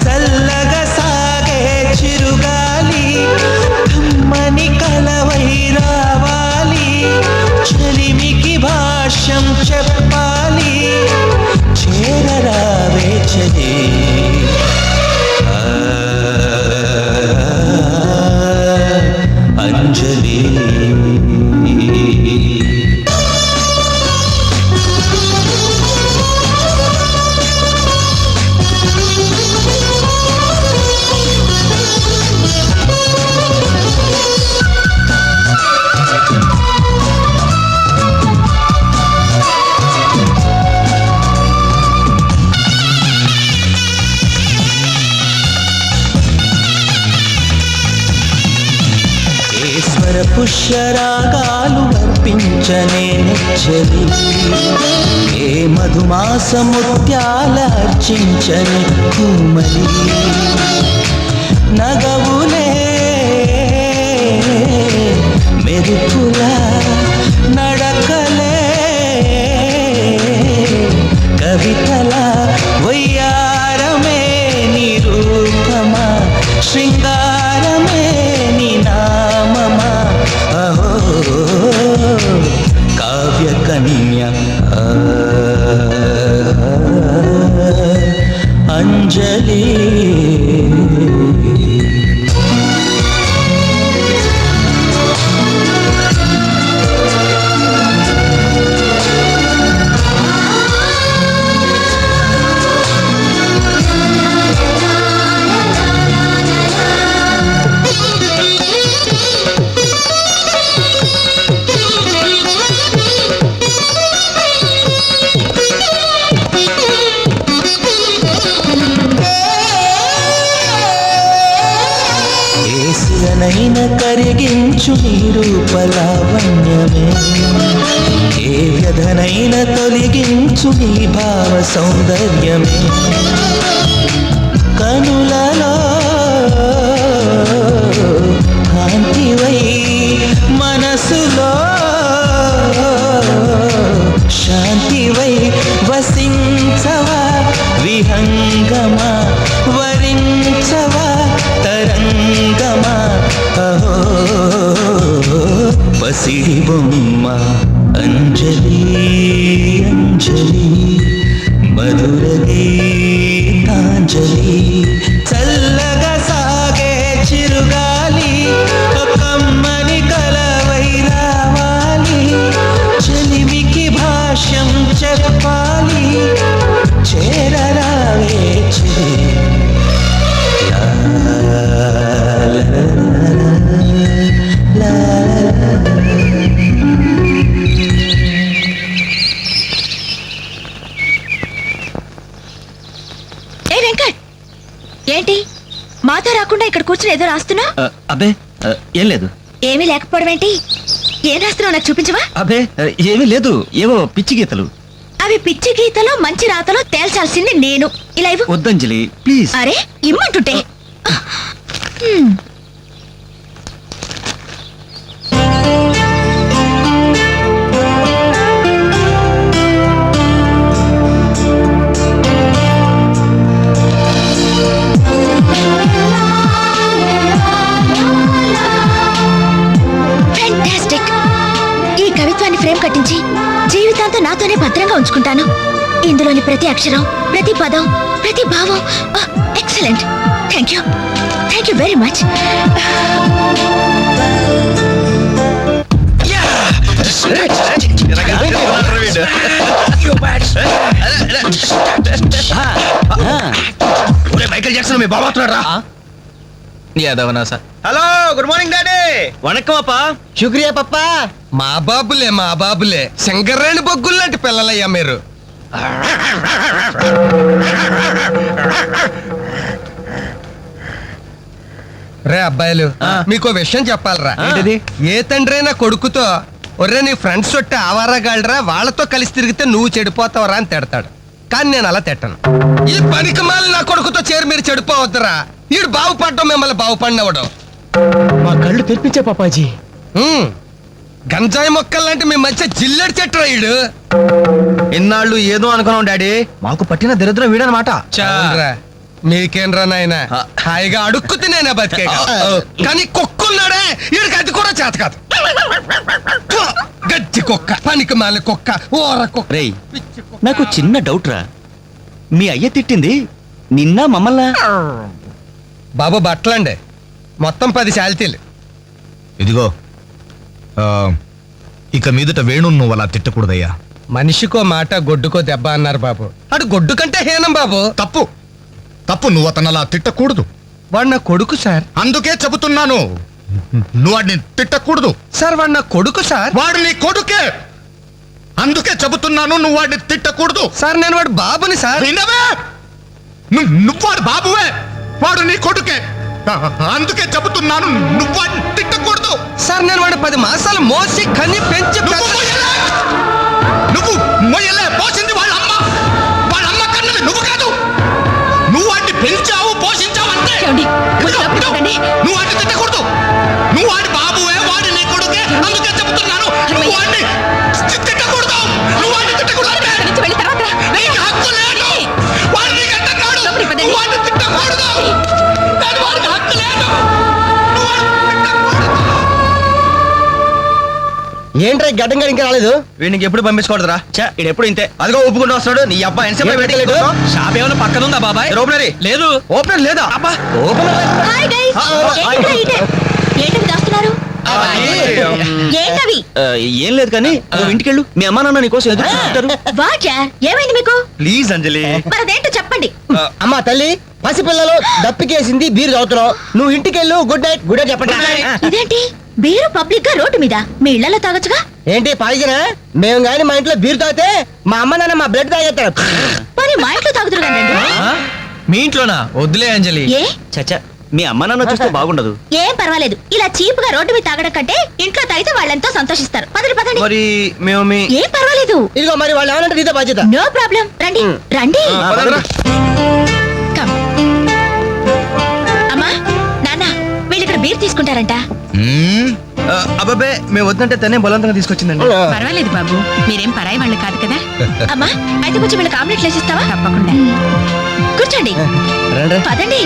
చల్లగా సాగే చిరుగాలి కమ్మని కలవై రావాలి, చలిమికి భాష్యం చెప్పాలి, చేరరావే చలి. అంజలి పుష్యరాగాలు వర్పించనే నెచ్చలి, ఏ మధుమాస ముత్యాల అర్చించని కుమలి, నగవులే మెరుపుల నడకలే కవితల వయ్యారమే నిరూపమా, శృంగారమే నీ నామమా, అహో కావ్య కన్య అంజలి. వ్యధనైన కరిగించు నీ రూపలావణ్యమే ఏ వ్యధనైన తొలగించు నీ భావ సౌందర్యమే కనులలో కాంతివై మనసులో శాంతివై వసించవా విహంగమా వరించవా తరంగమా అహో పసిడి బొమ్మ అంజలి అంజలి మధుర గీతాంజలి చల్లగా సాగే చిరుగాలి కమ్మని కలవై రావాలి చెలిమికి భాష్యం చెప్పాలి చేరరావే చెలి ఏ వెంకట్, ఏంటి మాతో రాకుండా ఇక్కడ కూర్చుని ఏదో రాస్తున్నా? అబ్బే ఏం లేదు. ఏమీ లేకపోవడం ఏంటి? ఏం రాస్తున్నావు నాకు చూపించవా? అబ్బే ఏమీ లేదు, ఏవో పిచ్చి గీతలు. అవి పిచ్చి గీతలో మంచి రాతలో తేల్చాల్సింది నేను. ఇలా ఇవ్వు. వద్దంజలి ప్లీజ్. అరే ఇమ్మంటుంటే. హ్మ్. Fantastic. ఈ కవిత్వాన్ని ఫ్రేమ్ కట్టించి జీవితాంతం నాతోనే భద్రంగా ఉంచుకుంటాను. ఇందులోని ప్రతి అక్షరం, ప్రతి పదం, ప్రతి భావం excellent. Thank you very much. Michael Jackson మీ బాబా వస్తున్నాడు రా. Hello, good morning daddy. వణకం అప్పా. శుక్రియా పప్పా. మా బాబులే సింగరేణి బొగ్గులు లాంటి పిల్లలయ్యా మీరు. రే అబ్బాయిలు, మీకు విషయం చెప్పాలరా. ఏ తండ్రైనా కొడుకుతో ఒర్రే నీ ఫ్రెండ్స్ చుట్టూ ఆవారాగాళ్ళరా, వాళ్ళతో కలిసి తిరిగితే నువ్వు చెడిపోతావరా అని తిడతాడు. కానీ నేను అలా తిట్టను. ఈ పనికి మాలి నా కొడుకుతో చేరి మీరు చెడిపోవద్దురా. వీడు బాగుపడ్డం మిమ్మల్ని బాగుపడినవడం. మా కళ్ళు తెరిపించే పాపాజీ. గంజాయి మొక్కల్లాంటి మీ మధ్య జిల్లెడు చెట్టు ఈడు. ఇన్నాళ్ళు ఏదో అనుకున్నాం డాడీ, మాకు పట్టిన దరిద్రం వీడనమాట. అవునురా, మీకేంరా నాయన హాయిగా అడుక్కు తినేనా బతికే. కానీ కుక్కున్నాడే, వీడికి అది కూడా చేత కాదు. గజ్జి కుక్క, పనికి మాలి కుక్క, ఓర కుక్క. రేయ్, నాకు చిన్న డౌట్ రా. మీ అయ్య తిట్టింది నిన్న మమ్మల్ని? బాబు బట్టలండి, మొత్తం 10 శాలితీలు. ఇదిగో ఇక మీదట వేణు నువ్వు అలా తిట్టకూడదయ్యా. మనిషికో మాట గొడ్డుకో దెబ్బ అన్నారు బాబు. అటు గొడ్డు కంటే హీనం బాబు. తప్పు తప్పు, నువ్వు అతను అలా తిట్టకూడదు. వాడు నా కొడుకు సార్. అందుకే చెబుతున్నాను, నువ్వు వాడిని తిట్టకూడదు. సార్ వాడు నా కొడుకు సార్. వాడు నీ కొడుకే, అందుకే చెబుతున్నాను నువ్వు వాడిని తిట్టకూడదు. సార్ నేను వాడు బాబుని సార్. వినవే? నువ్వు వాడు బాబువే, వాడు నీ కొడుకే. అందుకే చెబుతున్నాను నువ్వు వాడిని తిట్టకూడదు. సార్ నేను వాడు 10 మాసాలు మోసి కని పెంచి నువ్వు మొయ్యలే, పోసింది వాళ్ళ అమ్మ కన్నది నువ్వు కాదు. నువ్వు వాడిని పెంచావు, పోషించావు అంతే. నువ్వు వాడిని తిట్టకూడదు. నువ్వు వాడి బాబువే, వాడి నీ కొడుకే. అందుకే చెబుతున్నాను నువ్వు వాడిని తిట్టకూడదు. నువ్వు వాడిని తిట్టకూడదు. నీకు హక్కు లేదు. వాడు నీకు అడ్డం కాడు. నువ్వు వాడిని తిట్టకూడదు. కానీ వాడికి హక్కు లేదు. నువ్వు వాడిని తిట్టకూడదు. ఏంట్రా గడ్డం గడి ఇంకా రాలేదు? వీడికి ఎప్పుడు పంపించకూడదురా. ఇది ఎప్పుడు ఇంతే. అదిగో ఒప్పుకుంటూ వస్తాడు. నీ అబ్బాయి ఎన్సేపు షాప్ ఏమైనా పక్కన ఉందా బాబాయ్? ఓపెనరీ లేదు. ఓపెనర్ లేదా? అబ్బా, హాయ్ గైస్. ఏంటవి దాస్తున్నారు? ఏంటవి? ఏం లేదు కానీ నువ్వు ఇంటికెళ్ళు, మీ అమ్మా నాన్న నీకోసం ఎదురు చూస్తుంటారు. వాచా, ఏమైంది మీకు? ప్లీజ్ అంజలి. మరి అదేంటో చెప్పండి. అమ్మా తల్లి, పసిపిల్లలు దప్పికేసింది, బీరు తాగుతున్నావు. నువ్వు ఇంటికెళ్ళు. Good night. గుడ్ నైట్ చెప్పండి. ఇదేంటి బీరు పబ్లిక్ గా రోడ్డు మీద? మీ ఇళ్లలో తాగొచ్చుగా. ఏంటి పాయిజనా? మేము గాని మా ఇంట్లో బీరు తాగితే మా అమ్మ నాన్న మా బ్లడ్ తాగేస్తారు. మరి మా ఇంట్లో తాగుతురు కానీ మీ ఇంట్లోనా? వద్దులే అంజలి. ఏ చచ్చా, మీ అమ్మ నాన్న చూస్తే బాగుండదు. ఏం పర్వాలేదు, ఇలా చీప్ గా రోడ్డు మీద తాగడం కంటే ఇంట్లో తాగితే వాళ్ళెంతో సంతోషిస్తారు. పదండి పదండి. మరి మేము ఏం పర్వాలేదు. ఇదిగో మరి వాళ్ళు ఏమనంటే నీతో బాధ్యత. నో ప్రాబ్లం, రండి రండి. Come. అమ్మా నాన్న, వీళ్ళు ఇక్కడ బీర్ తీసుకుంటారంట. అబ్బాబే మేము వద్దంటే తనే బలవంతంగా తీసుకొచ్చిందండి. పర్వాలేదు బాబు, మీరేం పరాయి వాళ్ళు కాదు కదా. అమ్మా అయితే కొంచెం వీళ్ళకి ఆమ్లెట్లు వేసిస్తావా? తప్పకుండా. కూర్చోండి, పదండి.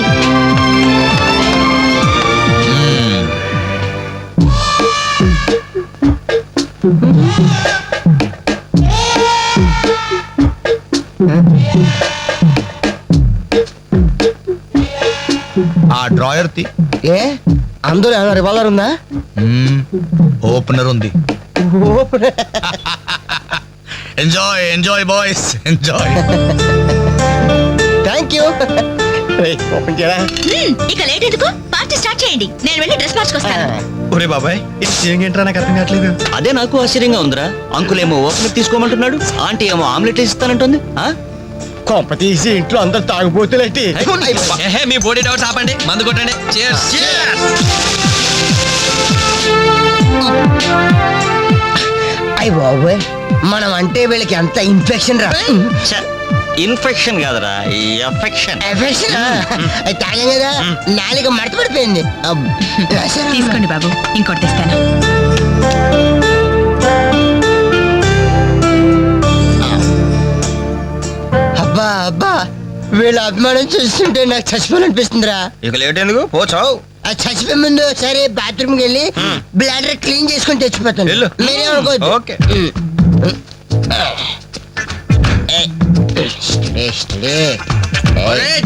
ఆ డ్రాయర్ తి ఏ అందరూ ఏమైనా రివాల్వర్ ఉందా? ఓపెనర్ ఉంది. Enjoy enjoy boys enjoy. Thank you. Open చేయరా. ఇక లేట్ ఎందుకు, పార్టీ స్టార్ట్ చేయండి. నేను వెళ్ళి డ్రెస్ మార్చుకొస్తాను. ఒరే బాబాయ్ ఇది సీయింగ్ ఏంట్రా, నాకు అర్థం కావట్లేదు. అదే నాకు ఆశ్చర్యంగా ఉందిరా. అంకుల్ ఏమో ఓపెనర్ తీసుకోమంటున్నాడు, ఆంటీ ఏమో ఆమ్లెట్ ఇస్తానంటుంది. కొంప తీసి ఇంట్లో అందరు తాగుపోతులేంటి. మీ బాడీ డౌట్స్ ఆపండి, మందు కొట్టండి. అయ్య బాబోయ్, మనం అంటే వీళ్ళకి ఎంత ఇన్ఫెక్షన్ రా. ఇన్ఫెక్షన్ కాదురా, ఎఫెక్షన్. ఎఫెక్షన్ తాగాం కదా, నాలుగు మడత పడిపోయింది. తీసుకోండి బాబు, ఇంకోటి తెస్తాను. అబ్బా అబ్బా, వీళ్ళ అభిమానం చూస్తుంటే నాకు చచ్చిపోవాలనిపిస్తుందిరా. ఇక లేట్ ఎందుకు, పోచావు. ఆ చచ్చిపోయే ముందు సరే బాత్రూమ్కి వెళ్ళి బ్లాడర్ క్లీన్ చేసుకొని తెచ్చిపోతాను. వెళ్ళు. మీరేమనుకోవద్దు. ఓకే.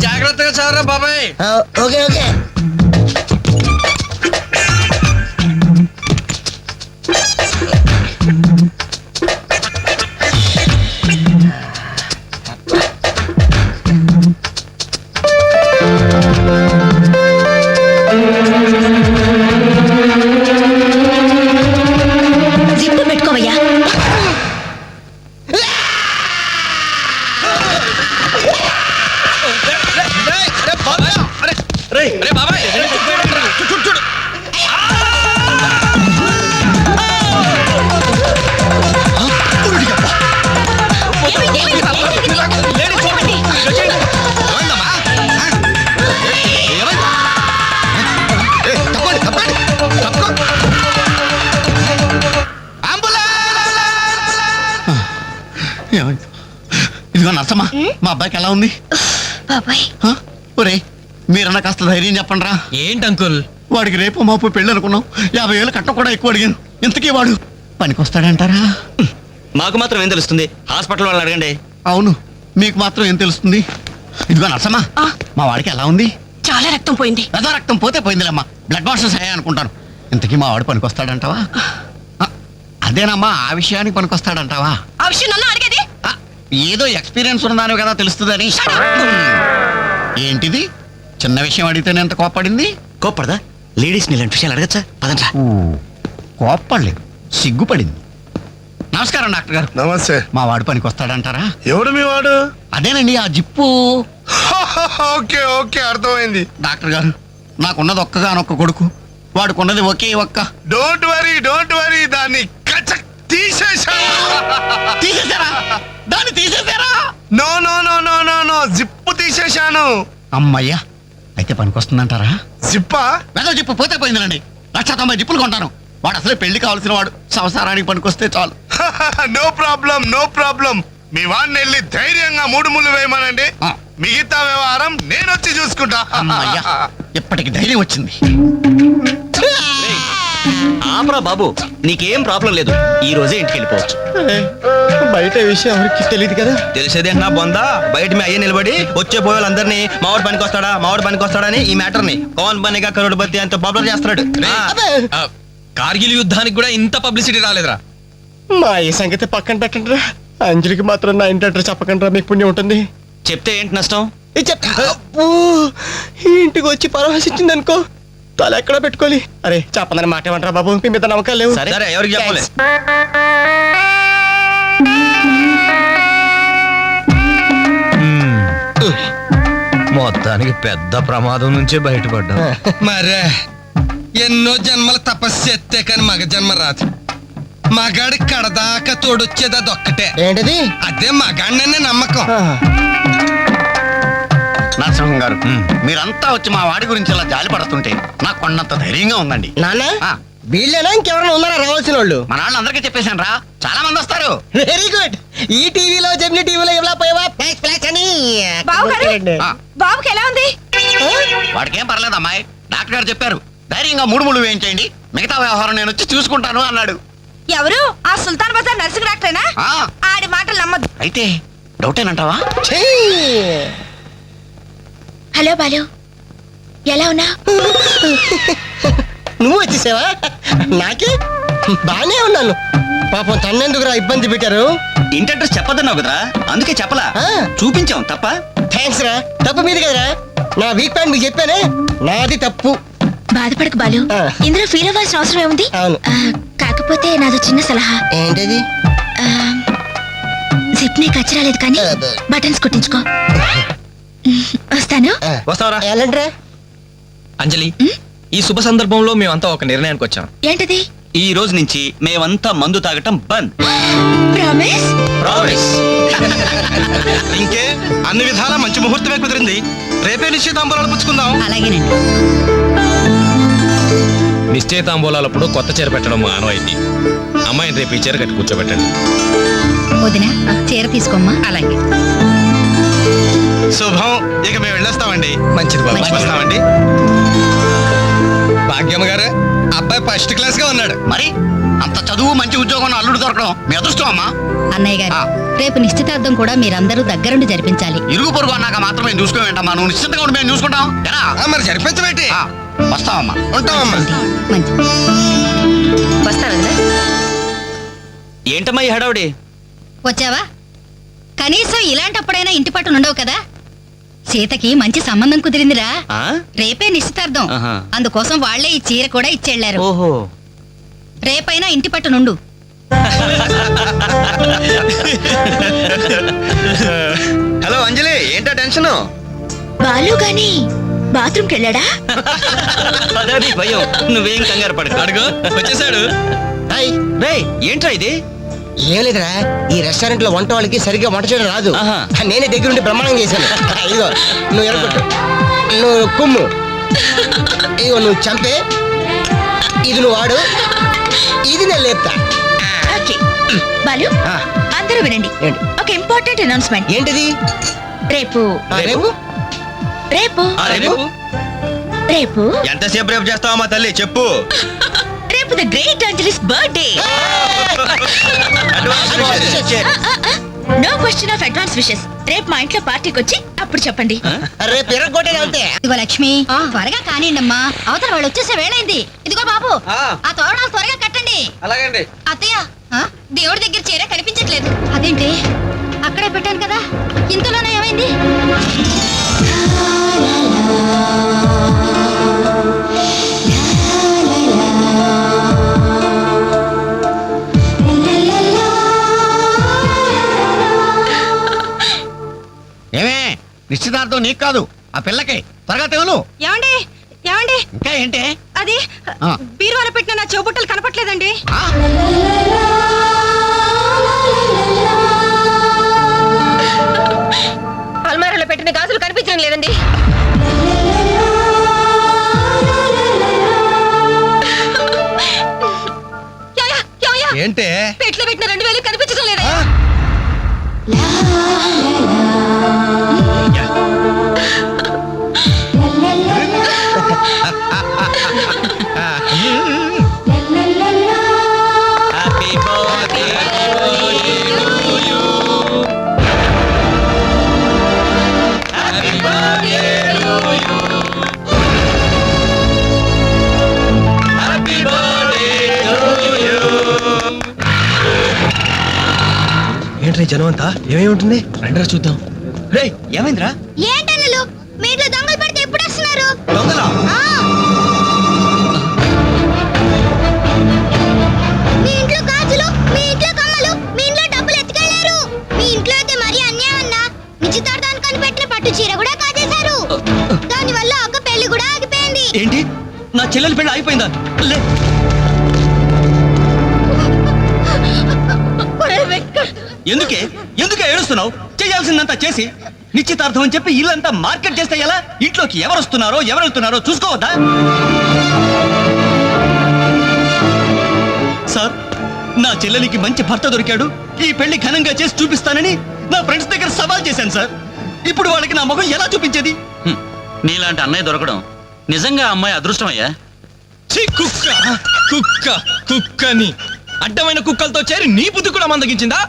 జాగ్రత్తగా చావరా బాబాయ్. Okay okay. జిప్పు పెట్టుకోవయ్యా. ఇదిగో నర్సమ్మా, మా అబ్బాయికి ఎలా ఉంది? బాబాయ్ ఒరే మీరన్నా కాస్త ధైర్యం చెప్పండి రా. ఏంటి అంకుల్, వాడికి రేపు మాపు పెళ్ళి అనుకున్నాం, 50,000 కట్ట కూడా ఎక్కువ అడిగాను. ఇంతకీ వాడు పనికొస్తాడంటారా? మాకు మాత్రం ఏం తెలుస్తుంది, హాస్పిటల్ వాళ్ళని అడగండి. అవును, మీకు మాత్రం ఏం తెలుస్తుంది? ఇదిగో నర్సమ్మా, మా వాడికి ఎలా ఉంది? చాలా రక్తం పోయింది. రథ రక్తం పోతే పోయిందిలేమ్మా, బ్లడ్ వాషెస్ అయ్యాయి అనుకుంటాను. ఇంతకీ మా వాడు పనికొస్తాడంటావా? అదేనమ్మా, ఆ విషయానికి పనికొస్తాడంటావా? ఆ విషయం నన్ను అడిగేది. ఏదో ఎక్స్పీరియన్స్ ఉన్నదాని కదా తెలుస్తుందని. ఏంటిది, చిన్న విషయం అడిగితేనే ఎంత కోప్పడింది? కోప్పడదా? లేడీస్ ఇలాంటి విషయాలు అడగచ్చా? పదంట్రా. కోప్పడలేదు, సిగ్గుపడింది. నమస్కారం డాక్టర్ గారు. నమస్తే. మా వాడు పనికి వస్తాడంటారా? ఎవడు మీ వాడు? అదేనండి ఆ జిప్పు. ఓకే ఓకే, అర్థమైంది. డాక్టర్ గారు, నాకున్నది ఒక్కగానొక్క కొడుకు, వాడుకున్నది ఒకే ఒక్క. డోంట్ వరీ, దాన్ని కచక్ తీసేశాను. తీసేశారా? దాన్ని తీసేశారా? No no no no no no, zip తీసేశాను. అమ్మయ్యా, అయితే పనికి వస్తుందంటారా? జిప్పా? వెదవ జిప్పు పోతే పోయిందండి. 190 జిప్పులు కొంటాను. వాడు అసలే పెళ్లి కావాల్సిన వాడు, సంసారానికి పనికొస్తే చాలు. No problem. మీ వాడిని వెళ్ళి ధైర్యంగా 3 ముళ్ళు వేయమనండి. మిగతా వ్యవహారం నేను వచ్చి చూసుకుంటా. అమ్మయ్యా, ఇప్పటికి ధైర్యం వచ్చింది. ఆపరా బాబు, నీకేం ప్రాబ్లం లేదు, ఈ రోజే ఇంటికి వెళ్ళిపోవచ్చు. బయట విషయం ఎవరికి తెలియదు కదా. తెలిసేదేంటి నా బొందా, బయట మీ అయ్యే నిలబడి వచ్చే పోయేవాళ్ళందరినీ మావాడు పనికి వస్తాడని ఈ మ్యాటర్ ని కౌన్ బనేగా కరోడ్పతి అంత పాపులర్ చేస్తున్నాడు. కార్గిల్ యుద్ధానికి కూడా ఇంత పబ్లిసిటీ రాలేదురా. మా ఈ సంగతి పక్కన పెట్టండి రా. అంజలికి మాత్రం నా ఇంటి అడ్రస్ చెప్పకండి రా, మీకు పుణ్యం ఉంటుంది. చెప్తే ఏంటి నష్టం? ఇంటికి వచ్చి పరామర్శించింది అనుకో, తల ఎక్కడ పెట్టుకోవాలి. అరే చెప్పదని మాట ఏమంటారా బాబు, మీ మీద నమ్మకాలు లేవు. సరే ఎవరికి చెప్పలే. మొత్తానికి పెద్ద ప్రమాదం నుంచే బయటపడ్డా. మరే ఎన్నో జన్మల తపస్సు ఎత్తే కానీ మగ జన్మ రాదు. మగాడి కడదాకా తోడొచ్చేది అదొక్కటే. ఏంటిది? అదే మగాడిననే నమ్మకం. నరసింహం గారు, మీరంతా వచ్చి మా వాడి గురించి ఇలా జాలి పడుతుంటే నాకు కొండంత ధైర్యంగా ఉందండి. నాన్న ఆ, వీళ్ళేనా ఇంకెవరైనా ఉన్నారా రావాల్సిన వాళ్ళు? మన వాళ్ళందరికీ చెప్పేశాను రా, చాలా మంది వస్తారు. Very good. ఈ టీవీలో జెమిని టీవీలో ఎవలా పోయావా ఫ్లాష్ ఫ్లాష్ అని. బాబు గారు, ఆ, బాబుకి ఎలా ఉంది? వాడికి ఏం పర్లేదు అమ్మాయి, డాక్టర్ గారు చెప్పారు ధైర్యంగా 3 ముళ్ళు వేయించేయండి, మిగతా వ్యవహారం నేను వచ్చి చూసుకుంటాను అన్నాడు. ఎవరు? ఆ సుల్తాన్ బజార్ నర్సింగ్ డాక్టరేనా? ఆ, ఆడి మాటలు నమ్మద్దు. అయితే డౌటేనంటావా? ఛీ! హలో బాలు, ఎలా ఉన్నా? నువ్వు వచ్చేసావా? నాకే బానే ఉన్నాను. పాపం తన్నెందుకురా ఇబ్బంది పెట్టారు? ఇంటి అడ్రస్ చెప్పదన్నావు కదరా, అందుకే చెప్పలా. ఆ. చూపించాం తప్ప. థ్యాంక్స్ రా. తప్పు మీది కదరా. నా వీక్ పాయింట్ మీకు చెప్పానే, నాది తప్పు. బాధపడకు బాలు, ఆ. ఇందులో ఫీల్ అవ్వాల్సిన అవసరం ఏముంది? అవును. కాకపోతే నాదో చిన్న సలహా. ఏంటది? జిప్ నీ కచ్చరాలేదు కానీ బటన్స్ కుట్టించుకో. వస్తాను. వస్తావరా? ఎలాంటిరా? అంజలి, ఈ శుభ సందర్భంలో మేమంతా ఒక నిర్ణయానికి వచ్చాం. ఏంటది? ఈ రోజు నుంచి మేమంతా మందు తాగటం బంద్. ప్రామిస్? ప్రామిస్. ఇంకే అన్ని విధాలా మంచి ముహూర్తమే కుదిరింది. రేపే నిశ్చితాంబూలాలు పుచ్చుకుందాం. అలాగేనండి. నిశ్చయితాంబూలాలప్పుడు కొత్త చీర పెట్టడం ఆనవాయితీ. అమ్మాయిని రేపు ఈ చీర కట్టి కూర్చోబెట్టండి. వదిన, చీర తీసుకోమ్మా. అలాగే. శుభం. ఇక మేము వెళ్ళొస్తామండి. మంచిది బాబు. మంచిది. వస్తామండి. భాగ్యమ్మ గారు, అబ్బాయి ఫస్ట్ క్లాస్ గా ఉన్నాడు. మరి అంత చదువు మంచి ఉద్యోగం అల్లుడు దొరకడం మీ అదృష్టం అమ్మా. అన్నయ్య గారు, ఆ. రేపు నిశ్చితార్థం కూడా మీరందరూ దగ్గరుండి జరిపించాలి. ఇరుగు పొరుగు అన్నాక మాత్రమే చూసుకోవేంటమ్మా, నువ్వు నిశ్చింతగా ఉండి మేము చూసుకుంటాం. ఎరా? ఆ, మరి జరిపించబెట్టి ఆ, వస్తామమ్మా. ఉంటామమ్మా. మంచి వస్తాను. ఏంటమ్మా ఈ హడావుడి? వచ్చావా? కనీసం ఇలాంటప్పుడైనా ఇంటి పట్టు ఉండవు కదా. సీతకి మంచి సంబంధం కుదిరిందిరా. ఆ? రేపే నిశ్చితార్థం. ఆహా. అందుకోసం వాళ్లే ఈ చీర కూడా ఇచ్చెళ్లారు. ఓహో. రేపైనా ఇంటి పట్టు నుండు. హలో అంజలి, ఏంటా టెన్షన్? బాలు గాని బాత్రూమ్కి వెళ్ళాడా? అదే భయం. నువ్వేం కంగారు పడకు. అడుగు వచ్చేసాడు. హాయ్. రేయ్, ఏంట్రా ఇది? ఏం లేదురా, ఈ రెస్టారెంట్ లో వంట వాళ్ళకి సరిగ్గా వంట చేయడం రాదు. ఆహా. నేనే దగ్గరుండి ప్రమాణం చేశాను. ఇదిగో నువ్వు ఎరగొట్టు, నువ్వు కుమ్ము, ఇదిగో నువ్వు చంపే, ఇది నువ్వు వాడు, ఇది నేను లేపుతా. ఓకే బాలు, ఆ. అందరూ వినండి. ఏంటి? ఒక ఇంపార్టెంట్ అనౌన్స్మెంట్. ఏంటిది? రేపు రేపు రేపు ఆ, రేపు రేపు ఎంతసేపు రేపు చేస్తావా మా తల్లి, చెప్పు. రేపు the great Anjali's birthday. No question of advance wishes. రేపు మా ఇంట్లో పార్టీకి వచ్చి అప్పుడు చెప్పండి. రేపు ఎరగొట్టేది అంతే. ఇదిగో లక్ష్మి, త్వరగా కానివ్వండమ్మా, అవతల వాళ్ళు వచ్చేసే వేళైంది. ఇదిగో బాబు, ఆ తోరణాలు త్వరగా కట్టండి. అలాగండి. అత్తయ్య, దేవుడి దగ్గర చీర కనిపించట్లేదు. అదేంటి? అక్కడే పెట్టాను కదా, ఇంతలోనే ఏమైంది? ఏమే, నిశ్చితార్థం నీకు కాదు, ఆ పిల్లకి. త్వరగా తెవులు. ఏమండి? ఏమండి? ఇంకా ఏంటి? అది ఆ. బీరువాలో పెట్టిన నా చెవుబుట్టలు కనపట్లేదండి. ఆ? అల్మారాలో పెట్టిన గాజులు కనిపించడం లేదండి. ఏంటే? పెట్లో పెట్టిన 2000 కనిపించడం లేదా? Happy birthday to you. Happy birthday to you. Happy birthday to you. Entry జనం అంతా? ఏమేమి ఉంటుంది? రండిరా చూద్దాం. రే, ఏమైందిరా? ఏంటన్నలు మీ ఇంట్లో దొంగలు పడితే ఎప్పుడు వస్తున్నారు? దొంగలా? మీ ఇంట్లో గాజులు, మీ ఇంట్లో కమ్మలు, మీ ఇంట్లో డబ్బులు ఎత్తుకెళ్లారు. మీ ఇంట్లో అయితే మరీ అన్యాయం అన్నా. నిశ్చితార్థానికి పెట్టిన పట్టు చీర కూడా కాజేశారు. నా చెల్లెలి పెళ్లి అయిపోయిందా? లే. ఎందుకే ఎందుకే ఏడుస్తున్నావు? చేయాల్సిందంతా చేసి నిశ్చితార్థం అని చెప్పి ఇల్లంతా మార్కెట్ చేస్తే ఎలా? ఇంట్లోకి ఎవరు వస్తున్నారో ఎవరు వెళ్తున్నారో చూసుకోవద్దా? సార్, నా చెల్లెలికి మంచి భర్త దొరికాడు, ఈ పెళ్లి ఘనంగా చేసి చూపిస్తానని నా ఫ్రెండ్స్ దగ్గర సవాల్ చేశాను సార్. ఇప్పుడు వాళ్ళకి నా ముఖం ఎలా చూపించేది? నీలాంటి అన్నయ్య దొరకడం నిజంగా అమ్మాయి అదృష్టమయ్యా. కుక్క కుక్క కుక్కని అడ్డమైన కుక్కలతో చేరి నీ బుద్ధి కూడా మందగించిందా?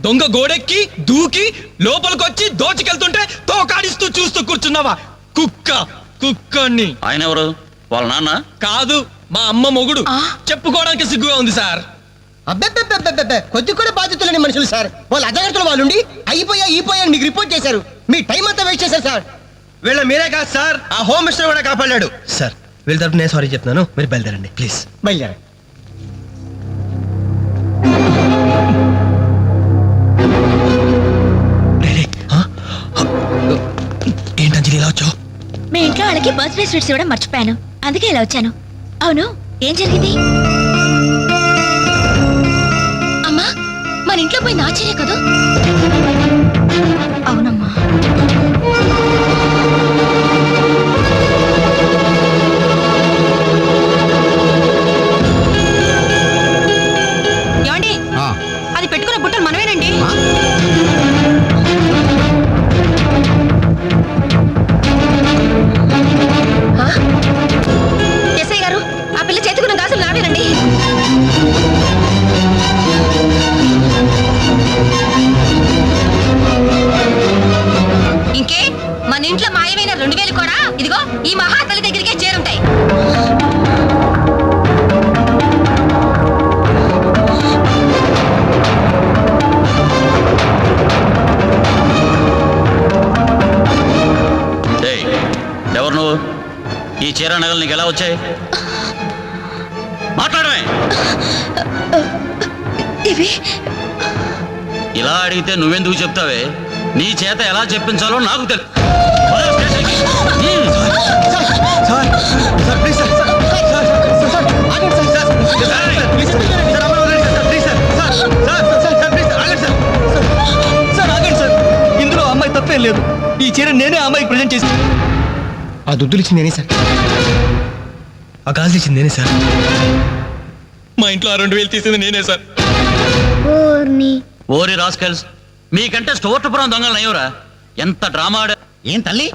దొంగ గోడెక్కి దూకి లోపలికొచ్చి దోచుకెళ్తుంటే తోకాడిస్తూ చూస్తూ కూర్చున్నావా? కుక్క కుక్కని. ఆయన ఎవరు? వాళ్ళ నాన్న కాదు, మా అమ్మ మొగుడు. చెప్పుకోవడానికి సిగ్గుగా ఉంది సార్. అబ్బెబ్బెబ్బెబ్బెబ్బె కొద్ది కూడా బాధ్యత లేని మనుషులు సార్. వాళ్ళు అజాగ్రత్తలు వాళ్ళుండి అయిపోయా మీకు రిపోర్ట్ చేశారు. మీ టైం అంతా వేస్ట్ చేశారు సార్. వీళ్ళ మీరే కాదు సార్, ఆ హోమ్ మినిస్టర్ కూడా కాపాడాడు సార్. వీళ్ళ తరపు నేను సారీ చెప్తున్నాను, మీరు బయలుదేరండి ప్లీజ్. బయలుదేరా. ఏంటంజలి ఇలా వచ్చావు? మీ ఇంట్లో వాళ్ళకి బర్త్డే స్వీట్స్ ఇవ్వడం మర్చిపోయాను, అందుకే ఇలా వచ్చాను. అవును, ఏం జరిగింది? అమ్మా, మన ఇంట్లో పోయింది ఆశ్చర్య కదా? అవునమ్మా. ఏమండి, అది పెట్టుకున్న బుట్టలు మనమేనండి. ఎస్ఐ గారు, ఆ పిల్ల చేతుకున్న గాజులు నావేనండి. ఇంకే, మన ఇంట్లో మాయమైన 2000 కూడా ఇదిగో ఈ మహాతల్లి దగ్గరికే చేరుంటాయి. ఎవరు నువ్వు? ఈ చీర నగలు నీకు ఎలా వచ్చాయి? మాట్లాడమే. ఇవి ఇలా అడిగితే నువ్వెందుకు చెప్తావే? నీ చేత ఎలా చెప్పించాలో నాకు తెలుసు. ఇందులో అమ్మాయి తప్పేం లేదు. ఈ చీర నేనే అమ్మాయికి ప్రజెంట్ చేసి. ఆ దుద్దులు ఇచ్చింది నేనే సార్, ఆ గాజులు ఇచ్చింది నేనే సార్, మా ఇంట్లో 2000 తీసింది నేనే సార్. ఓరి రాస్కెల్స్, మీకంటే స్టోర్పురం దొంగలు నయ్యవరా? ఎంత డ్రామా ఆడా. ఏం తల్లి,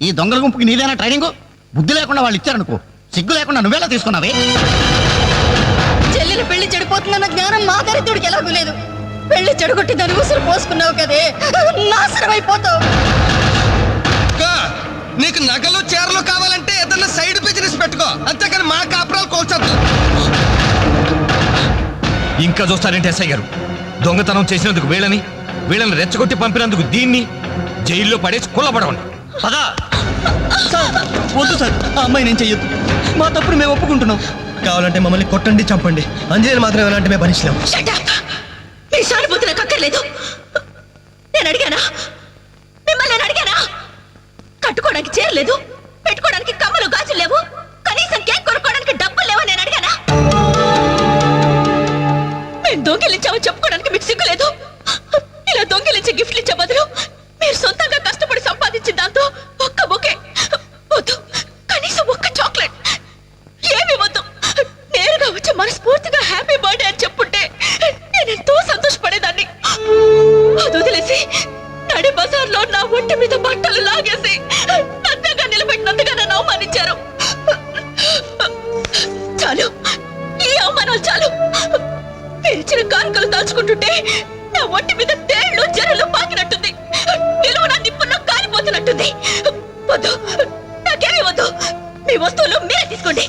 ఈ దొంగల గుంపుకి నీదేనా ట్రైనింగ్? బుద్ధి లేకుండా వాళ్ళు ఇచ్చారనుకో, సిగ్గు లేకుండా నువ్వేలా తీసుకున్నావే? చెల్లెలు పెళ్లి చెడిపోతుందన్న జ్ఞానం మా దరిద్రుడికి ఎలాగూ లేదు. పెళ్లి చెడగొట్టి దాని ఉసురు పోసుకున్నావు కదే, నాశనం అయిపోతావు. నీకు నగలు చీరలు కావాలంటే ఏదన్నా సైడ్ బిజినెస్ పెట్టుకో, అంతేకాని మా కాపురాలు కోల్చొద్దు. ఇంకా చూస్తారేంటి ఎస్ఐ గారు? దొంగతనం చేసినందుకు వీళ్ళని రెచ్చగొట్టి పంపినందుకు దీన్ని జైల్లో పడేసి కుల్లబడవండి. పదా సార్, వద్దు సార్, ఆ అమ్మాయి నేను చెయ్యొద్దు. మా తప్పుడు మేము ఒప్పుకుంటున్నాం. కావాలంటే మమ్మల్ని కొట్టండి, చంపండి, అంజలి మాత్రం ఎలాంటి మేము భరించలేము. మీ సానుభూతి నాకు అక్కర్లేదు. నేను అడిగానా? మిమ్మల్ని నేను అడిగానా? కట్టుకోవడానికి చీరలేదు, పెట్టుకోవడానికి కమ్మలు గాజులు లేవు, కనీసం కేక్ కొనుక్కోవడానికి డబ్బులు లేవా నేను అడిగానా? మేము దొంగిలించామని చెప్పుకోవడానికి మీకు సిగ్గులేదు. ఇలా దొంగిలించే గిఫ్ట్లు ఇచ్చే బదులు మీరు సొంతంగా కష్టపడి సంపాదించిన దాంతో ఒక్క బొకే వద్దు, కనీసం ఒక్క చాక్లెట్ ఏమి వద్దు, నేరుగా వచ్చి మనస్ఫూర్తిగా హ్యాపీ బర్త్డే అని చెప్పుంటే నేను ఎంతో సంతోషపడేదాన్ని. అది వదిలేసి నడి బజార్లో నా ఒంటి మీద బట్టలు లాగేసి నన్నగా నిలబెట్టినందుగా నన్ను అవమానించారు. చాలు, ఈ అవమానాలు చాలు. తెరిచిన కానుకలు దాచుకుంటుంటే నా ఒంటి మీద తేళ్లు జరలు పాకినట్టుంది, నిలువున నిప్పుల్లో కాలిపోతున్నట్టుంది. వద్దు, నాకేమీ వద్దు. మీ వస్తువులు మీరే తీసుకోండి.